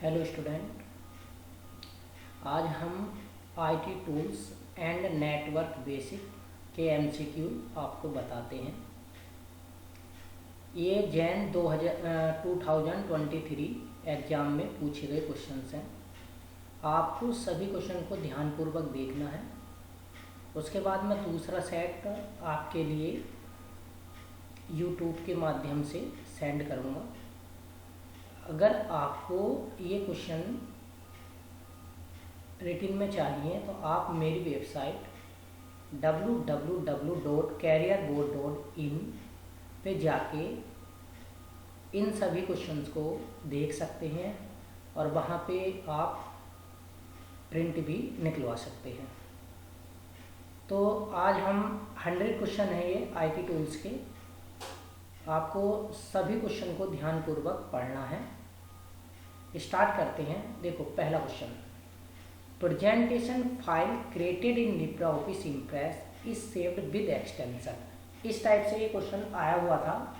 Hello student, आज हम IT tools and network basic के एमसीक्यू आपको बताते हैं। ये जैन 2023 एग्ज़ाम में पूछे गए क्वेश्चंस हैं। आपको सभी क्वेश्चन को ध्यानपूर्वक देखना है। उसके बाद मैं दूसरा सेट आपके लिए यूट्यूब के माध्यम से सेंड करूँगा। अगर आपको ये क्वेश्चन रिटिन में चाहिए तो आप मेरी वेबसाइट www.careerboard.in पे जाके इन सभी क्वेश्चंस को देख सकते हैं और वहाँ पे आप प्रिंट भी निकलवा सकते हैं। तो आज हम 100 क्वेश्चन है ये आईटी टूल्स के। आपको सभी क्वेश्चन को ध्यानपूर्वक पढ़ना है। स्टार्ट करते हैं। देखो, पहला question, presentation file created in LibreOffice impress is saved with extension. इस टाइप से ये क्वेश्चन आया हुआ था।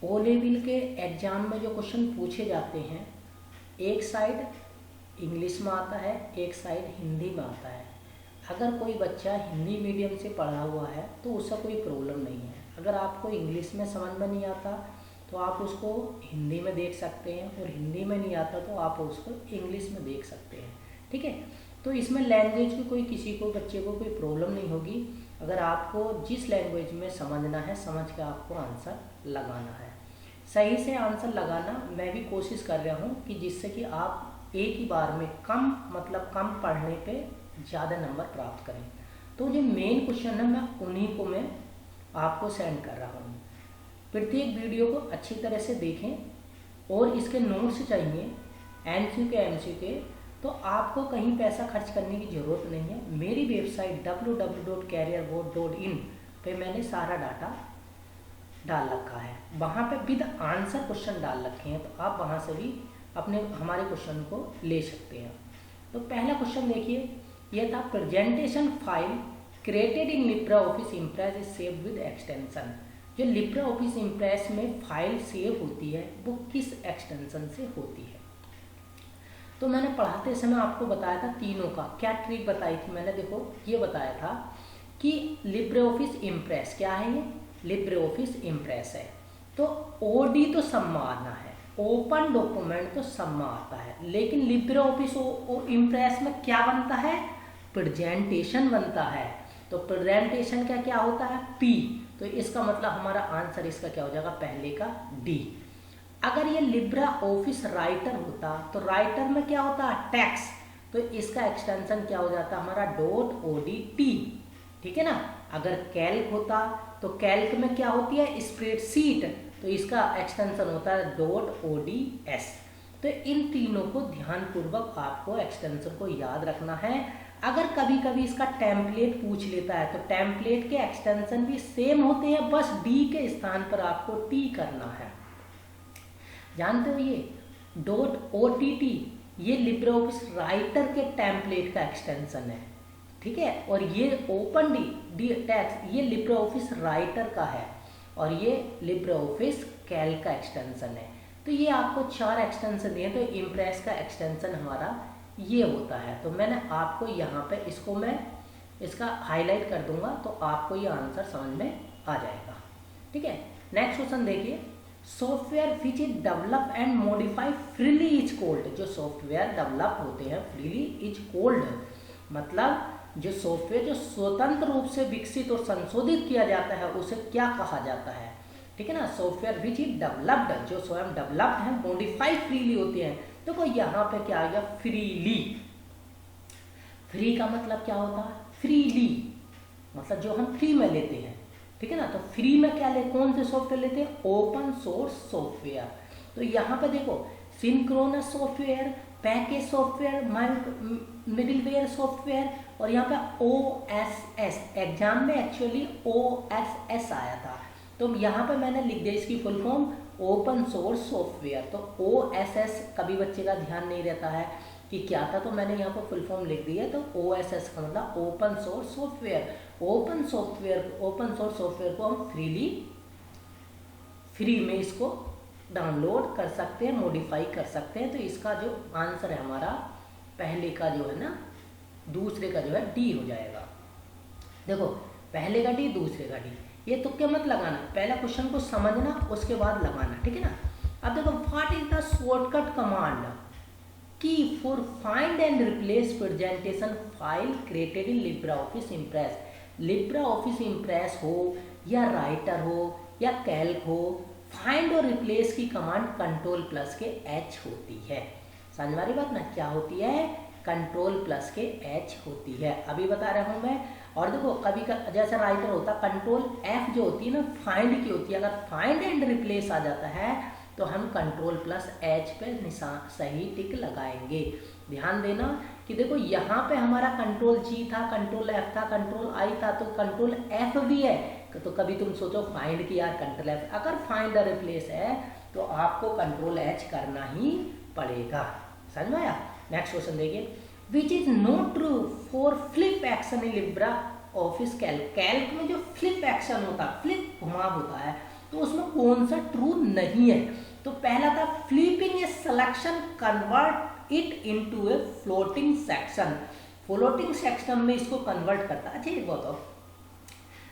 ओ लेवल के एग्जाम में जो क्वेश्चन पूछे जाते हैं, एक साइड इंग्लिश में आता है, एक साइड हिंदी में आता है। अगर कोई बच्चा हिंदी मीडियम से पढ़ा हुआ है तो उसका कोई प्रॉब्लम नहीं है। अगर आपको इंग्लिश में समझ में नहीं आता तो आप उसको हिंदी में देख सकते हैं, और हिंदी में नहीं आता तो आप उसको इंग्लिश में देख सकते हैं। ठीक है, तो इसमें लैंग्वेज की कोई किसी को बच्चे को कोई प्रॉब्लम नहीं होगी। अगर आपको जिस लैंग्वेज में समझना है, समझ के आपको आंसर लगाना है। सही से आंसर लगाना मैं भी कोशिश कर रहा हूँ कि जिससे कि आप एक ही बार में कम पढ़ने पे ज़्यादा नंबर प्राप्त करें। तो जो मेन क्वेश्चन है मैं उन्हीं को मैं आपको सेंड कर रहा हूँ। प्रत्येक वीडियो को अच्छी तरह से देखें और इसके नोट्स चाहिए एमसीक्यू के, तो आपको कहीं पैसा खर्च करने की ज़रूरत नहीं है। मेरी वेबसाइट www.careerboard.in पे मैंने सारा डाटा डाल रखा है। वहाँ पे विद आंसर क्वेश्चन डाल रखे हैं, तो आप वहाँ से भी हमारे क्वेश्चन को ले सकते हैं। तो पहला क्वेश्चन देखिए, यह था presentation file created in LibreOffice impress is saved with extension. जो लिब्रियोफिस इम्प्रेस में फाइल सेव होती है वो किस एक्सटेंशन से होती है? तो मैंने पढ़ाते समय आपको बताया था तीनों का क्या ट्रिक बताई थी मैंने। देखो, ये बताया था कि लिब्रियोफिस इम्प्रेस क्या है, ये लिब्रियोफिस इम्प्रेस है तो ओडी तो सम्मा आना है, ओपन डॉक्यूमेंट तो सम्मा आता है, लेकिन लिब्रियोफिस इम्प्रेस में क्या बनता है? प्रेजेंटेशन बनता है। तो प्रेजेंटेशन का क्या होता है? पी। तो इसका मतलब हमारा आंसर इसका क्या हो जाएगा? पहले का डी। अगर ये लिब्रियोफिस राइटर होता तो राइटर में क्या होता है? टेक्स्ट। तो इसका एक्सटेंशन क्या हो जाता? हमारा .odt। ठीक है ना। अगर कैल्क होता तो कैल्क में क्या होती है? स्प्रेडशीट। तो इसका एक्सटेंशन होता है .ods। तो इन तीनों को ध्यानपूर्वक आपको एक्सटेंशन को याद रखना है। अगर कभी कभी इसका टेम्पलेट पूछ लेता है तो टेम्पलेट के एक्सटेंशन भी सेम होते हैं, बस डी के स्थान पर आपको टी करना है। जानते हो ये .ott ये लिब्रियोफिस राइटर के टेम्पलेट का एक्सटेंशन है। ठीक है, और ये ओपन डी टेक्स्ट ये लिब्रियोफिस राइटर का है, और ये लिब्रियोफिस कैल्क का एक्सटेंशन है। तो ये आपको 4 एक्सटेंशन दिए। तो इम्प्रेस का एक्सटेंशन हमारा ये होता है। तो मैंने आपको यहाँ पे इसको मैं इसका हाईलाइट कर दूंगा तो आपको ये आंसर समझ में आ जाएगा। ठीक है, नेक्स्ट क्वेश्चन देखिए, software which is develop and modify freely is called. जो सॉफ्टवेयर डेवलप होते हैं फ्रीली इज कॉल्ड, मतलब जो सॉफ्टवेयर जो स्वतंत्र रूप से विकसित और संशोधित किया जाता है उसे क्या कहा जाता है? ठीक है ना। सॉफ्टवेयर विच इज डेवलप्ड, जो स्वयं डेवलप्ड है, मॉडिफाई फ्रीली होते हैं। देखो यहाँ पे क्या आ गया? फ्रीली। फ्री का मतलब क्या होता है? फ्रीली मतलब जो हम फ्री में लेते हैं। ठीक है ना। तो फ्री में क्या कौन से सॉफ्टवेयर लेते हैं? Open source software. तो यहाँ पे देखो, synchronous software, package software, middleware software, और यहाँ पे OSS। एग्जाम में एक्चुअली OSS आया था, तो यहाँ पे मैंने लिख दिया इसकी full form open source software. तो OSS कभी बच्चे का ध्यान नहीं रहता है कि क्या था, तो मैंने यहाँ पर फुल फॉर्म लिख दी है। तो OSS का मतलब open source software. Open source software को हम फ्री में इसको डाउनलोड कर सकते हैं, मॉडिफाई कर सकते हैं। तो इसका जो आंसर है हमारा पहले का जो है ना, दूसरे का जो है डी हो जाएगा। देखो पहले का डी, दूसरे का डी, ये तुक्के मत लगाना, पहला क्वेश्चन को समझना उसके बाद लगाना, ठीक है ना। अब देखो what is the shortcut command key for find and replace presentation file created in Libre Office Impress. Libre Office Impress हो या राइटर हो या कैल्क हो, फाइंड और रिप्लेस की कमांड कंट्रोल प्लस के एच होती है। समझ में आ रही बात ना, क्या होती है, कंट्रोल प्लस के एच होती है, अभी बता रहा हूँ मैं। और देखो कभी का जैसे राइटर होता है, कंट्रोल एफ जो होती है ना फाइंड की होती है, अगर फाइंड एंड रिप्लेस आ जाता है तो हम कंट्रोल प्लस एच पे निशान सही टिक लगाएंगे। ध्यान देना कि देखो यहाँ पे हमारा कंट्रोल जी था, कंट्रोल एफ था, कंट्रोल आई था, तो कंट्रोल एफ भी है। तो कभी तुम सोचो फाइंड किया कंट्रोल एफ, अगर फाइंड और रिप्लेस है तो आपको कंट्रोल एच करना ही पड़ेगा। समझ में आया। नेक्स्ट क्वेश्चन देखिए, which is not true for flip action in Libre office Calc. Calc में जो फ्लिप एक्शन होता है, फ्लिप घुमाव होता है, तो उसमें कौन सा ट्रू नहीं है। तो पहला था flipping A selection convert it into a floating section. Floating section में इसको कन्वर्ट करता है। अच्छा ये बताओ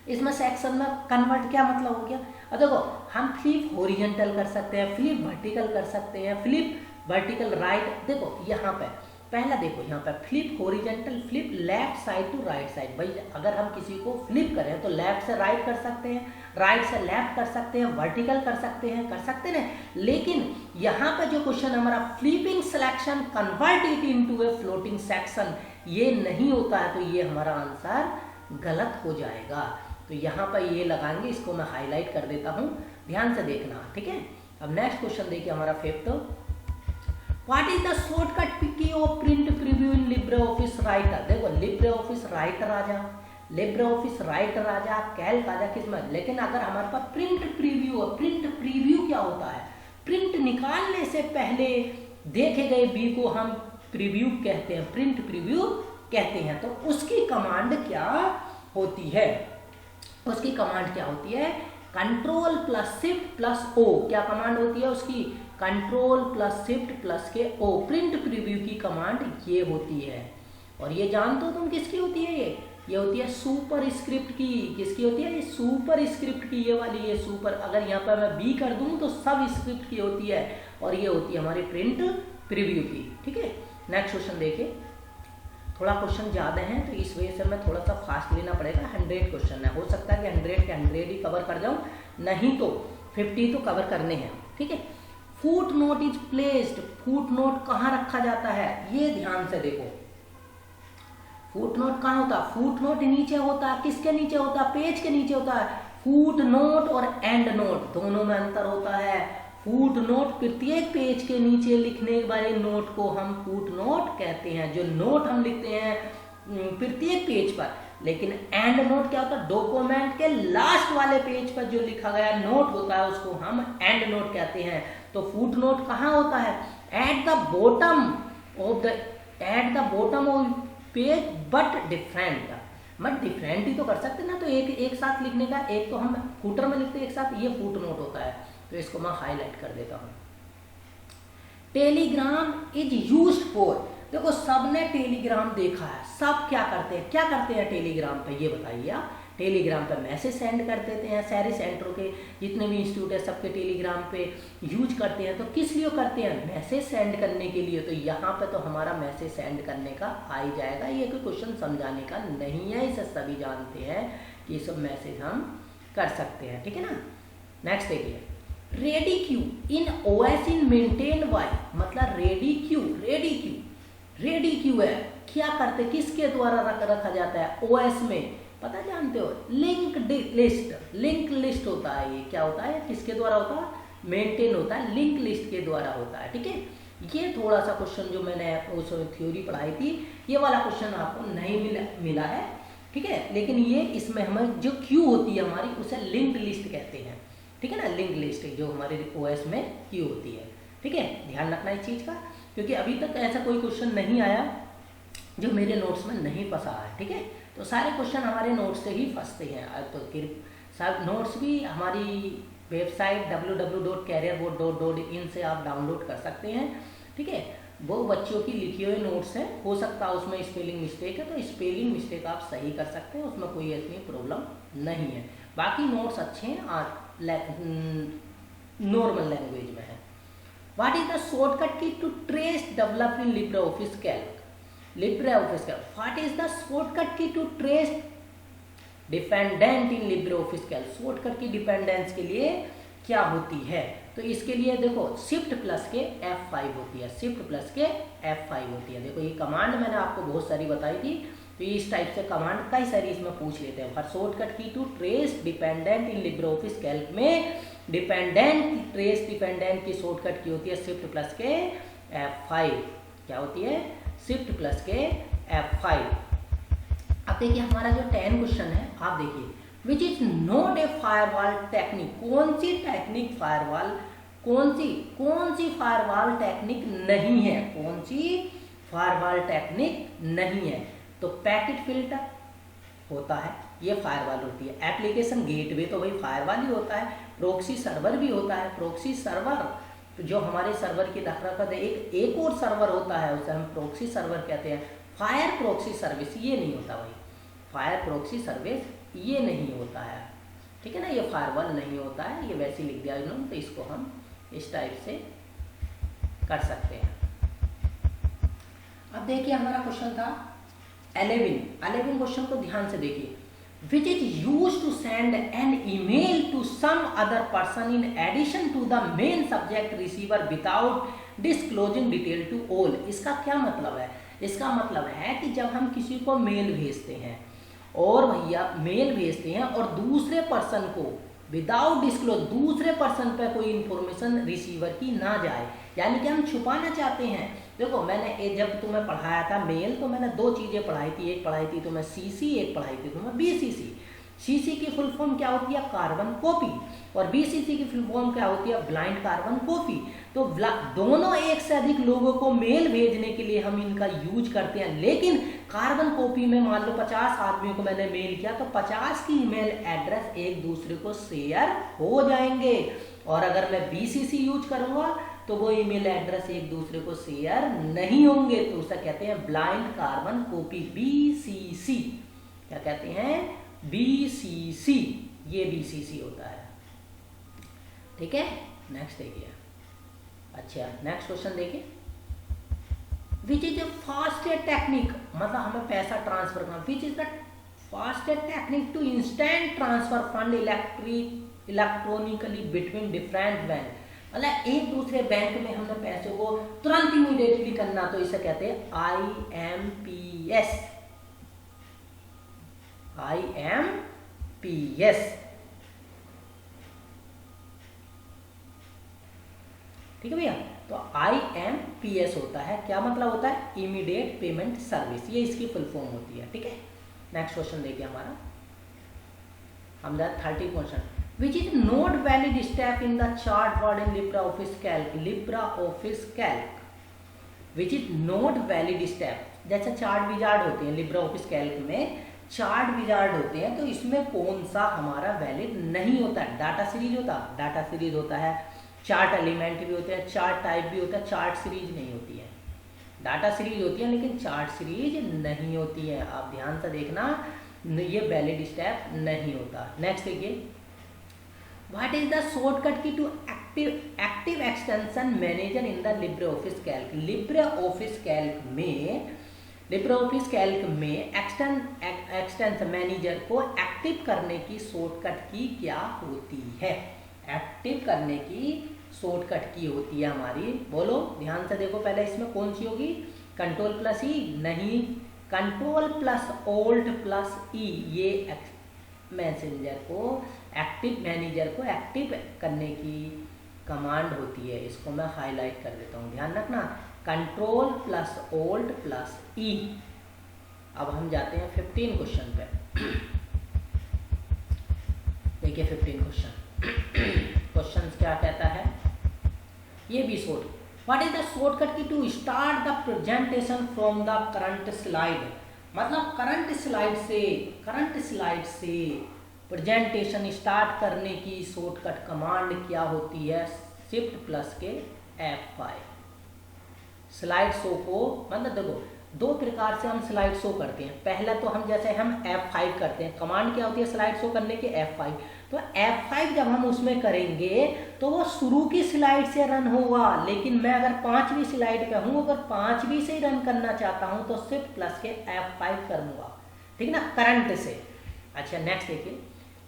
इसमें सेक्शन में कन्वर्ट क्या मतलब हो गया। अब देखो हम फ्लिप हॉरिजॉन्टल कर सकते हैं, फ्लिप वर्टिकल कर सकते हैं, फ्लिप वर्टिकल राइट। देखो यहाँ पे पहला देखो यहाँ पे flip horizontal, flip left side to right side. भाई अगर हम किसी को फ्लिप करें तो लेफ्ट से राइट कर सकते हैं, राइट से लेफ्ट कर सकते हैं, वर्टिकल कर सकते हैं ना। लेकिन यहाँ पे जो क्वेश्चन हमारा flipping selection convert it into a floating section, ये नहीं होता है, तो ये हमारा आंसर गलत हो जाएगा। तो यहाँ पर ये लगाएंगे, इसको मैं हाईलाइट कर देता हूँ, ध्यान से देखना, ठीक है। अब नेक्स्ट क्वेश्चन देखिए हमारा fifth, what is the shortcut key of print preview in Libre office Writer. देखो लिब्रे ऑफिस राइटर आ जा, लिब्रे ऑफिस राइटर आ जा, कैल्क आ जा, किसमें, लेकिन अगर हमारे पास प्रिंट प्रीव्यू है, प्रिंट प्रीव्यू क्या होता है, प्रिंट निकालने से पहले देखे गए बी को हम प्रीव्यू कहते हैं, प्रिंट प्रीव्यू कहते हैं। तो उसकी कमांड क्या होती है, उसकी कमांड क्या होती है, control plus shift plus O. क्या कमांड होती है उसकी, कंट्रोल प्लस शिफ्ट प्लस के ओ। प्रिंट प्रीव्यू की कमांड ये होती है। और ये जानते हो तुम किसकी होती है, ये होती है सुपर स्क्रिप्ट की। किसकी होती है, ये सुपर स्क्रिप्ट की, ये वाली, ये सुपर। अगर यहाँ पर मैं बी कर दूं तो सब स्क्रिप्ट की होती है, और ये होती है हमारी प्रिंट प्रीव्यू की, ठीक है। नेक्स्ट क्वेश्चन देखिए, थोड़ा क्वेश्चन ज़्यादा हैं तो इस वजह से मैं थोड़ा सा फास्ट लेना पड़ेगा। 100 क्वेश्चन है, हो सकता है कि 100 के 100 ही कवर कर जाऊं, नहीं तो 50 तो कवर करने हैं, ठीक है। Foot note is placed, foot note कहाँ रखा जाता है, ये ध्यान से देखो। फुट नोट कहाँ होता है, फुट नोट नीचे होता है, किसके नीचे होता है, पेज के नीचे होता है। फुट नोट और एंड नोट दोनों में अंतर होता है। फुट नोट प्रत्येक पेज के नीचे लिखने वाले नोट को हम फुट नोट कहते हैं, जो नोट हम लिखते हैं प्रत्येक पेज पर। लेकिन एंड नोट क्या होता है, डॉक्यूमेंट के लास्ट वाले पेज पर जो लिखा गया नोट होता है उसको हम एंड नोट कहते हैं। तो फुट नोट कहाँ होता है, at the bottom of page, but different. But different ही तो कर सकते ना, तो एक साथ लिखने का, एक तो हम फुटर में लिखते हैं एक साथ, ये फुट नोट होता है। तो इसको मैं हाईलाइट कर देता हूं। टेलीग्राम इज यूज्ड फॉर, देखो सबने टेलीग्राम देखा है, सब क्या करते हैं टेलीग्राम पे, ये बताइए आप। टेलीग्राम पे मैसेज सेंड कर देते हैं, सारे सेंटरों के जितने भी इंस्टीट्यूट है सबके टेलीग्राम पे यूज करते हैं। तो किस लिए करते हैं, मैसेज सेंड करने के लिए। तो यहाँ पे तो हमारा मैसेज सेंड करने का आ ही जाएगा, ये कोई क्वेश्चन समझाने का नहीं है, इसे सभी जानते हैं कि ये सब मैसेज हम कर सकते हैं, ठीक है ना। नेक्स्ट देखिए, ready Q in OS in maintain by, मतलब रेडी क्यू है, क्या करते, किसके द्वारा रखा जाता है ओएस में, पता जानते हो, लिंक लिस्ट होता है। ये क्या होता है, किसके द्वारा होता है, मेंटेन होता है, लिंक लिस्ट के द्वारा होता है, ठीक है। ये थोड़ा सा क्वेश्चन जो मैंने उस थ्योरी पढ़ाई थी, ये वाला क्वेश्चन आपको नहीं मिला है, ठीक है। लेकिन ये इसमें हमें जो क्यू होती है हमारी, उसे लिंक लिस्ट कहते हैं, ठीक है ना। लिंक लिस्ट जो हमारे ओएस में क्यू होती है, ठीक है। ध्यान रखना इस चीज़ का, क्योंकि अभी तक ऐसा कोई क्वेश्चन नहीं आया जो मेरे नोट्स में नहीं फंसा है, ठीक है। तो सारे क्वेश्चन हमारे नोट्स से ही फंसते हैं। तो सब नोट्स भी हमारी वेबसाइट www.careerboard.in से आप डाउनलोड कर सकते हैं। ठीक है, वो बच्चों की लिखी हुई नोट्स हैं, हो सकता है उसमें स्पेलिंग मिस्टेक है, तो स्पेलिंग मिस्टेक आप सही कर सकते हैं, उसमें कोई इतनी प्रॉब्लम नहीं है। बाकी नोट्स अच्छे हैं, नॉर्मल लैंग्वेज में है। What is the shortcut key to trace develop in Libre office Calc? Libre office Calc, what is the shortcut key to trace dependent in Libre office Calc? Shortcut key dependence के लिए क्या होती है? तो इसके लिए देखो शिफ्ट प्लस के F5 होती है, शिफ्ट प्लस के F5 होती है। देखो ये कमांड मैंने आपको बहुत सारी बताई थी, तो इस टाइप से कमांड कई सारी इसमें पूछ लेते हैं। For shortcut key to trace dependent in Libre office Calc में डिपेंडेंट ट्रेस डिपेंडेंट की शॉर्टकट की होती है शिफ्ट प्लस के F5। क्या होती है? शिफ्ट प्लस के F5। अब देखिए हमारा जो 10 क्वेश्चन है, आप देखिए which is not a firewall technique. कौन सी टेक्निक फायरवॉल, कौन सी फायरवॉल टेक्निक नहीं है? कौन सी फायरवॉल टेक्निक नहीं है? तो पैकेट फिल्टर होता है, ये फायरवॉल होती है। एप्लीकेशन गेटवे तो भाई फायरवॉल ही होता है। प्रोक्सी सर्वर भी होता है, प्रोक्सी सर्वर जो हमारे सर्वर की रखरखाव है। एक और सर्वर होता है, उसे हम प्रोक्सी सर्वर कहते हैं। फायर प्रोक्सी सर्विस ये नहीं होता भाई, फायर प्रोक्सी सर्विस ये नहीं होता है। ठीक है ना, ये फायरवॉल नहीं होता है, ये वैसे लिख दिया इन्होंने, तो इसको हम इस टाइप से कर सकते हैं। अब देखिए हमारा क्वेश्चन था 11 क्वेश्चन को ध्यान से देखिए। Which is use to send an email to some other person in addition to the main subject receiver without disclosing detail to all. इसका क्या मतलब है? इसका मतलब है कि जब हम किसी को मेल भेजते हैं और भैया मेल भेजते हैं और दूसरे पर्सन को विदाउट डिस्क्लोज, दूसरे पर्सन पे कोई इंफॉर्मेशन रिसीवर की ना जाए, यानी कि हम छुपाना चाहते हैं। देखो मैंने जब तुम्हें पढ़ाया था मेल, तो मैंने दो चीज़ें पढ़ाई थी। एक पढ़ाई थी तुम्हें CC, एक पढ़ाई थी तुम्हें BCC। CC की फुल फॉर्म क्या होती है? Carbon copy. और BCC की फुल फॉर्म क्या होती है? Blind carbon copy. तो दोनों एक से अधिक लोगों को मेल भेजने के लिए हम इनका यूज करते हैं। लेकिन कार्बन कॉपी में मान लो 50 आदमियों को मैंने मेल किया, तो 50 की ईमेल एड्रेस एक दूसरे को शेयर हो जाएंगे। और अगर मैं BCC यूज करूंगा तो वो ईमेल एड्रेस एक दूसरे को शेयर नहीं होंगे, तो उसे कहते हैं ब्लाइंड कार्बन कॉपी, BCC। क्या कहते हैं? BCC, ये BCC होता है। ठीक है, नेक्स्ट देखिए। अच्छा नेक्स्ट क्वेश्चन देखिए। Which is a fastest technique, मतलब हमें पैसा ट्रांसफर करना। Which is the fastest technique to instant transfer fund electronically between different bank. मतलब एक दूसरे बैंक में हमने पैसे को तुरंत इमीडिएटली करना, तो इसे कहते हैं IMPS। ठीक है भैया, तो IMPS होता है। क्या मतलब होता है? इमीडिएट पेमेंट सर्विस, ये इसकी फुल फॉर्म होती है। ठीक है, नेक्स्ट क्वेश्चन देखिए हमारा, हम 30 question. Which is not valid step in the chart board in LibreOffice Calc? LibreOffice Calc, which is not valid step। जैसे चार्ट विजार्ड होते हैं LibreOffice Calc में, चार्ट विजार्ड होते हैं, तो इसमें कौन सा हमारा वैलिड नहीं होता है? डाटा सीरीज होता है, चार्ट एलिमेंट भी होते हैं, चार्ट टाइप भी होता है, चार्ट सीरीज नहीं होती है। डाटा सीरीज होती है लेकिन चार्ट सीरीज नहीं होती है। आप ध्यान से देखना, ये वैलिड स्टेप नहीं होता। नेक्स्ट देखिए, What is the shortcut key to active extension manager in the LibreOffice Calc? LibreOffice Calc में एक्सटेंशन मैनेजर को एक्टिव करने की शॉर्टकट की क्या होती है? एक्टिव करने की शॉर्टकट की होती है हमारी, बोलो ध्यान से देखो। पहले इसमें कौन सी होगी? Ctrl+E नहीं, Ctrl+Alt+E, ये मैनेजर को एक्टिव करने की कमांड होती है। इसको मैं हाईलाइट कर देता हूँ, ध्यान रखना, Ctrl+Alt+E। अब हम जाते हैं 15 क्वेश्चन पे। देखिए 15 क्वेश्चन क्या कहता है, ये भी short. What is the shortcut key to start the presentation from the current slide? मतलब करंट स्लाइड से प्रेजेंटेशन स्टार्ट करने की शॉर्टकट कमांड क्या होती है? शिफ्ट प्लस के F5। स्लाइड शो को मतलब देखो दो प्रकार से हम स्लाइड शो करते हैं। पहला तो हम जैसे हम F5 करते हैं, कमांड क्या होती है स्लाइड शो करने की? F5। तो F5 जब हम उसमें करेंगे तो वो शुरू की स्लाइड से रन होगा, लेकिन मैं अगर 5वीं स्लाइड पे हूँ, अगर 5वीं से ही रन करना चाहता हूँ तो शिफ्ट प्लस के F5 करूँगा, ठीक है ना, करंट से। अच्छा नेक्स्ट देखिए,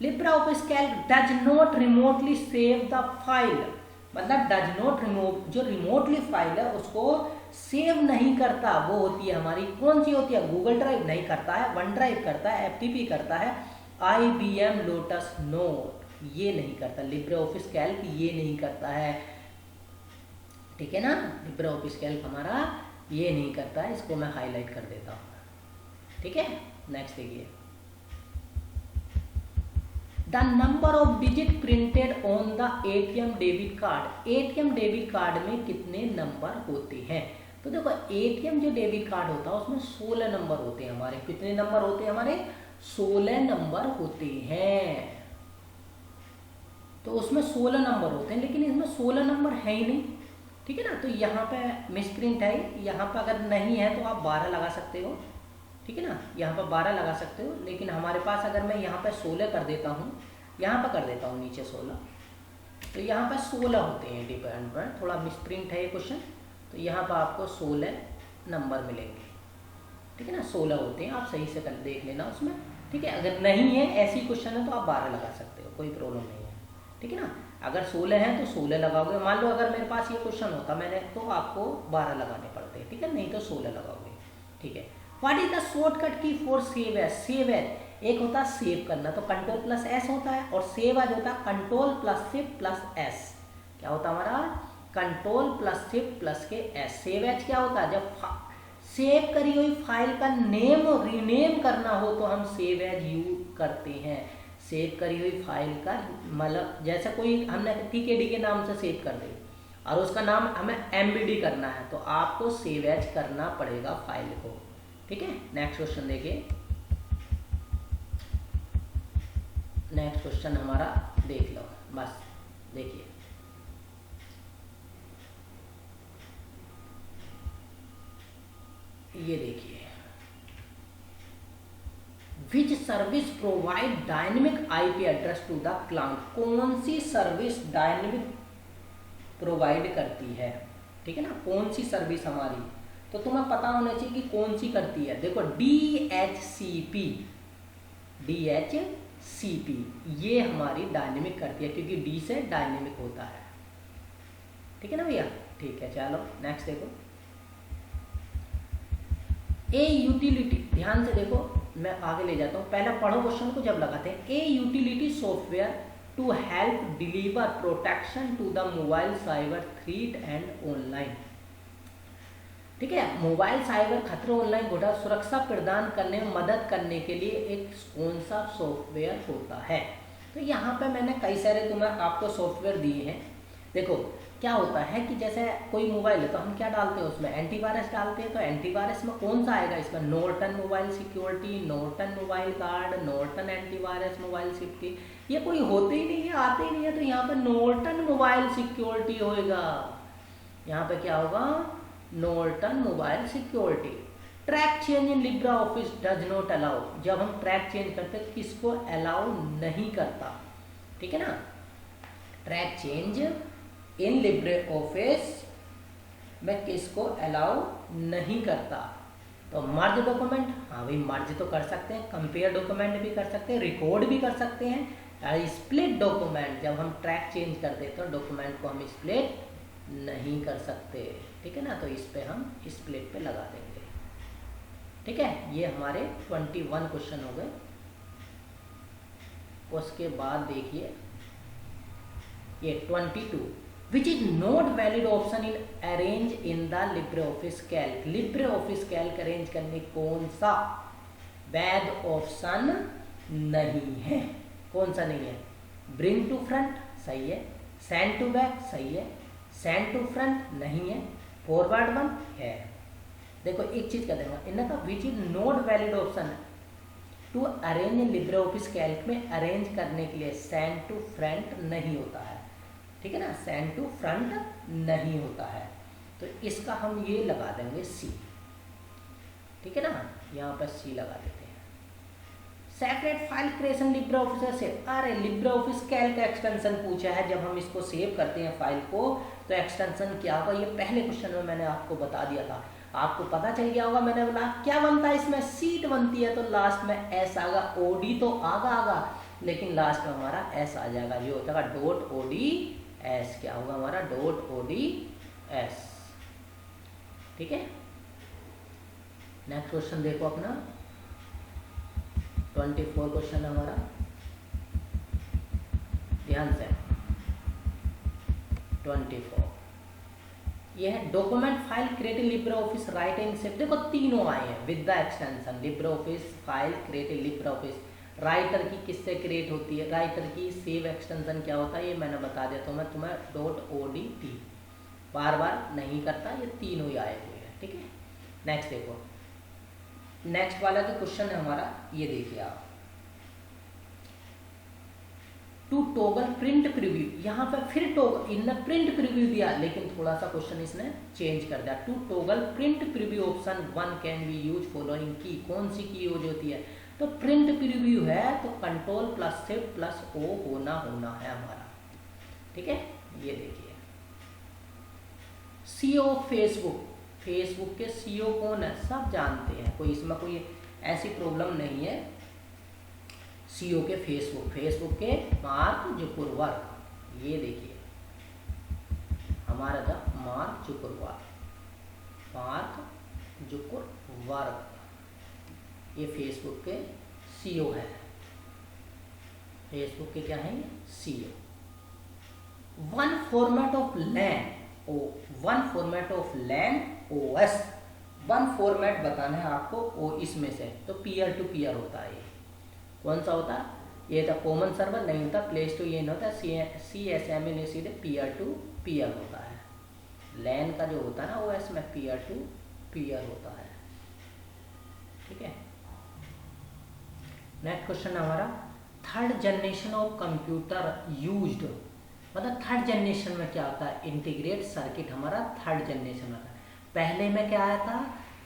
LibreOffice Calc does not remotely save the file, मतलब डज नॉट रिमूव, जो रिमोटली फाइल है उसको सेव नहीं करता, वो होती है हमारी कौन सी होती है? गूगल ड्राइव नहीं करता है, वन ड्राइव करता है, FTP करता है, IBM लोटस नोट ये नहीं करता, लिब्रियोफिस कैल्क ये नहीं करता है, ठीक है ना। लिब्रियोफिस कैल्क हमारा ये नहीं करता है, इसको मैं हाईलाइट कर देता हूँ, ठीक है। नेक्स्ट देखिए, the number of digit printed on the ATM debit card, ATM debit card में कितने नंबर होते हैं? तो देखो ATM जो डेबिट कार्ड होता है उसमें 16 नंबर होते हैं हमारे। कितने नंबर होते हैं हमारे? 16 नंबर होते हैं। तो उसमें 16 नंबर होते हैं, लेकिन इसमें 16 नंबर है ही नहीं, ठीक है ना। तो यहाँ पे मिसप्रिंट है, यहाँ पे अगर नहीं है तो आप 12 लगा सकते हो, ठीक है ना, यहाँ पर 12 लगा सकते हो। लेकिन हमारे पास अगर मैं यहाँ पर 16 कर देता हूँ, यहाँ पर कर देता हूँ नीचे 16, तो यहाँ पर 16 होते हैं डिपेंड पर, थोड़ा मिसप्रिंट है ये क्वेश्चन, तो यहाँ पर आपको 16 नंबर मिलेंगे, ठीक है ना, 16 होते हैं, आप सही से कर देख लेना उसमें, ठीक है। अगर नहीं है ऐसी क्वेश्चन है तो आप 12 लगा सकते हो, कोई प्रॉब्लम नहीं है, ठीक है ना। अगर 16 है तो 16 लगाओगे, मान लो अगर मेरे पास ये क्वेश्चन होता मैंने तो आपको 12 लगाने पड़ते हैं, ठीक है, नहीं तो 16 लगाओगे, ठीक है। What is the shortcut key for save as? Save as एक होता है सेव करना, तो कंट्रोल प्लस एस होता है, और सेव एज होता है control plus shift plus S. क्या होता है हमारा? कंट्रोल प्लस शिफ्ट प्लस के एस। सेव एज क्या होता है? जब सेव करी हुई फाइल का नेम रीनेम करना हो तो हम सेव एज यूज करते हैं। सेव करी हुई फाइल का मतलब जैसे कोई हमने TKD के नाम से सेव कर दी और उसका नाम हमें MBD करना है तो आपको सेव एज करना पड़ेगा फाइल को, ठीक है। नेक्स्ट क्वेश्चन देखिए, नेक्स्ट क्वेश्चन हमारा देख लो, बस देखिए, ये देखिए, which service provide dynamic IP address to the cloud? कौन सी सर्विस डायनेमिक प्रोवाइड करती है, ठीक है ना, कौन सी सर्विस हमारी, तो तुम्हें पता होना चाहिए कि कौन सी करती है। देखो DHCP ये हमारी डायनेमिक करती है, क्योंकि D से डायनेमिक होता है, ठीक है ना भैया, ठीक है। चलो नेक्स्ट देखो, ए यूटिलिटी, ध्यान से देखो मैं आगे ले जाता हूँ, पहला पढ़ो क्वेश्चन को जब लगाते हैं। A utility software to help deliver protection to the mobile cyber threat and online, ठीक है, मोबाइल साइबर खतरे ऑनलाइन घोटाला सुरक्षा प्रदान करने में मदद करने के लिए एक कौन सा सॉफ्टवेयर होता है? तो यहाँ पे मैंने कई सारे तुम्हें आपको सॉफ्टवेयर दिए हैं। देखो क्या होता है कि जैसे कोई मोबाइल है तो हम क्या डालते हैं उसमें? एंटीवायरस डालते हैं। तो एंटीवायरस में कौन सा आएगा इसमें? Norton mobile security, Norton mobile guard, Norton antivirus mobile security, ये कोई होते ही नहीं है, आते ही नहीं है, तो यहाँ पे नॉर्टन मोबाइल सिक्योरिटी होएगा। यहाँ पे क्या होगा? Norton mobile security. Track change in LibreOffice does not allow, जब हम ट्रैक चेंज करते हैं किसको अलाउ नहीं करता, ठीक है ना। ट्रैक चेंज इन लिब्रियोफिस में किसको अलाउ नहीं करता? तो मर्ज डॉक्यूमेंट, हाँ भाई मर्ज तो कर सकते हैं, कंपेयर डॉक्यूमेंट भी कर सकते हैं, रिकॉर्ड भी कर सकते हैं। स्प्लिट डॉक्यूमेंट, जब हम ट्रैक चेंज कर देते हैं डॉक्यूमेंट को हम स्प्लिट नहीं कर सकते, ठीक है ना, तो इस पे हम स्प्लिट पे लगा देंगे, ठीक है। ये हमारे 21 क्वेश्चन हो गए। उसके बाद देखिए ये 22, विच is not valid option in arrange in the LibreOffice Calc. LibreOffice Calc arrange करने कौन सा वैध ऑप्शन नहीं है? कौन सा नहीं है? ब्रिंग टू फ्रंट सही है, सेंड टू बैक सही है, सेंड टू फ्रंट नहीं है, फॉरवर्ड वन है। देखो एक चीज कर देंगे इनका, which is not valid option to arrange Libre office Calc में अरेंज करने के लिए सेंड टू फ्रंट नहीं होता है, ठीक है ना, सेंड टू फ्रंट नहीं होता है। तो इसका हम ये लगा देंगे सी, ठीक है ना, यहाँ पर सी लगा देते हैं। Separate file creation Libre office से, अरे लिब्रे ऑफिस कैल्क एक्सटेंशन पूछा है, जब हम इसको सेव करते हैं फाइल को तो एक्सटेंशन क्या होगा, ये पहले क्वेश्चन में मैंने आपको बता दिया था, आपको पता चल गया होगा। मैंने बोला क्या बनता है इसमें, सीट बनती है, तो लास्ट में एस आगा, ओडी तो आगा, लेकिन लास्ट में हमारा एस आ जाएगा, जो होता है डॉट ओडी एस, क्या होगा हमारा डॉट ओडी एस, ठीक है। नेक्स्ट क्वेश्चन देखो अपना 24 क्वेश्चन है हमारा, ध्यान से 24 ये है document file create Libre office writing से, देखो तीनों आए हैं with the extension Libre office file create Libre office. Writer की किससे क्रिएट होती है, राइटर की सेव एक्सटेंशन क्या होता है ये मैंने बता दिया, तो मैं तुम्हें डॉट ओडीटी बार बार नहीं करता, ये तीनों ही आए हुए हैं, ठीक है। नेक्स्ट देखो, नेक्स्ट वाला जो क्वेश्चन है हमारा ये देखिए आप, टू टॉगल प्रिंट प्रीव्यू, यहाँ पे फिर टॉगल इनने प्रिंट प्रीव्यू दिया, लेकिन थोड़ा सा क्वेश्चन इसने चेंज कर दिया। To toggle print preview option 1 can be use following key, कौन सी की यूज होती है, तो प्रिंट प्रीव्यू है तो control plus shift plus O होना है हमारा, ठीक है। ये देखिए सीओ फेसबुक, फेसबुक के सीओ कौन है सब जानते हैं, कोई इसमें कोई ऐसी प्रॉब्लम नहीं है। सीओ के फेसबुक, फेसबुक के मार्क जुकरबर्ग, ये देखिए हमारा था मार्क जुकरबर्ग, ये फेसबुक के सीओ है, फेसबुक के क्या है ये CEO. One format of LAN O, one format of LAN OS, one format बताना है आपको ओ इसमें से, तो पीयर टू पीयर होता है, ये कौन सा होता है, ये था कॉमन सर्वर नहीं होता, प्लेस टू ये नहीं होता, CSMA नहीं, सीधे पीयर टू पीयर होता है। लैन का जो होता है ना ओएस में पीयर टू पीयर होता है, ठीक है। नेक्स्ट क्वेश्चन हमारा third generation of computer used, मतलब थर्ड जनरेशन में क्या होता है, इंटीग्रेट सर्किट हमारा थर्ड जनरेशन में था। पहले में क्या आया था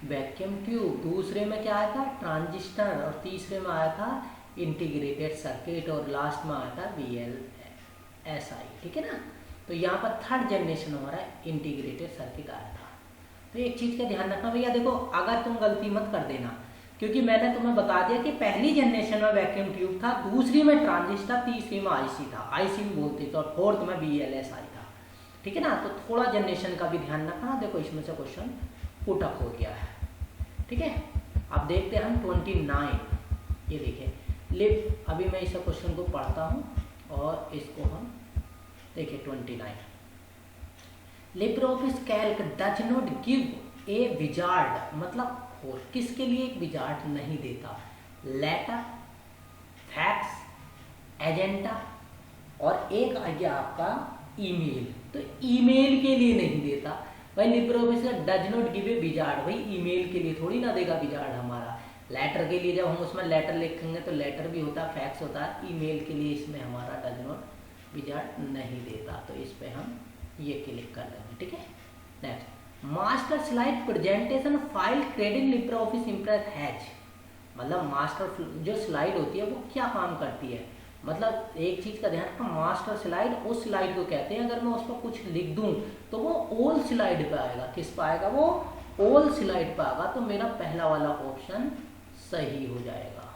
वैक्यूम ट्यूब, दूसरे में क्या आया था ट्रांजिस्टर, और तीसरे में आया था इंटीग्रेटेड सर्किट, और लास्ट में आया था VLSI, ठीक है ना। तो यहाँ पर थर्ड जनरेशन हमारा इंटीग्रेटेड सर्किट आया था। तो एक चीज़ का ध्यान रखना भैया, देखो अगर तुम गलती मत कर देना, क्योंकि मैंने तुम्हें बता दिया कि पहली जनरेशन में वैक्यूम ट्यूब था, दूसरी में ट्रांजिस्टर, तीसरी में IC था, IC में बोलते थे, और फोर्थ में VLSI था, ठीक है ना। तो थोड़ा जनरेशन का भी ध्यान रखना, देखो इसमें से क्वेश्चन पुट अप हो गया है, ठीक है। अब देखते हैं हम 29, ये देखिए लिप, अभी मैं इस क्वेश्चन को पढ़ता हूँ और इसको हम देखिए 29, Libre office Calc does not give a wizard, मतलब और किसके लिए एक विजार्ड नहीं देता, लेटर, फैक्स, एजेंडा, और एक आ गया आपका ईमेल, तो ईमेल के लिए नहीं देता भाई। Libre office does not give a wizard, भाई ईमेल के लिए थोड़ी ना देगा विजार्ड हमारा। लेटर के लिए जब हम उसमें लेटर लिखेंगे तो लेटर भी होता है, फैक्स होता है, ईमेल के लिए इसमें हमारा डज नॉट विजार्ड नहीं देता, तो इस पर हम ये क्लिक कर देंगे, ठीक है। Next master slide presentation file creating Libre office impress has, मतलब मास्टर जो स्लाइड होती है वो क्या काम करती है, मतलब एक चीज़ का ध्यान रखना, मास्टर स्लाइड उस स्लाइड को कहते हैं, अगर मैं उस पर कुछ लिख दूं तो वो ऑल स्लाइड पे आएगा, किस पे आएगा, वो ऑल स्लाइड पे आएगा, तो मेरा पहला वाला ऑप्शन सही हो जाएगा,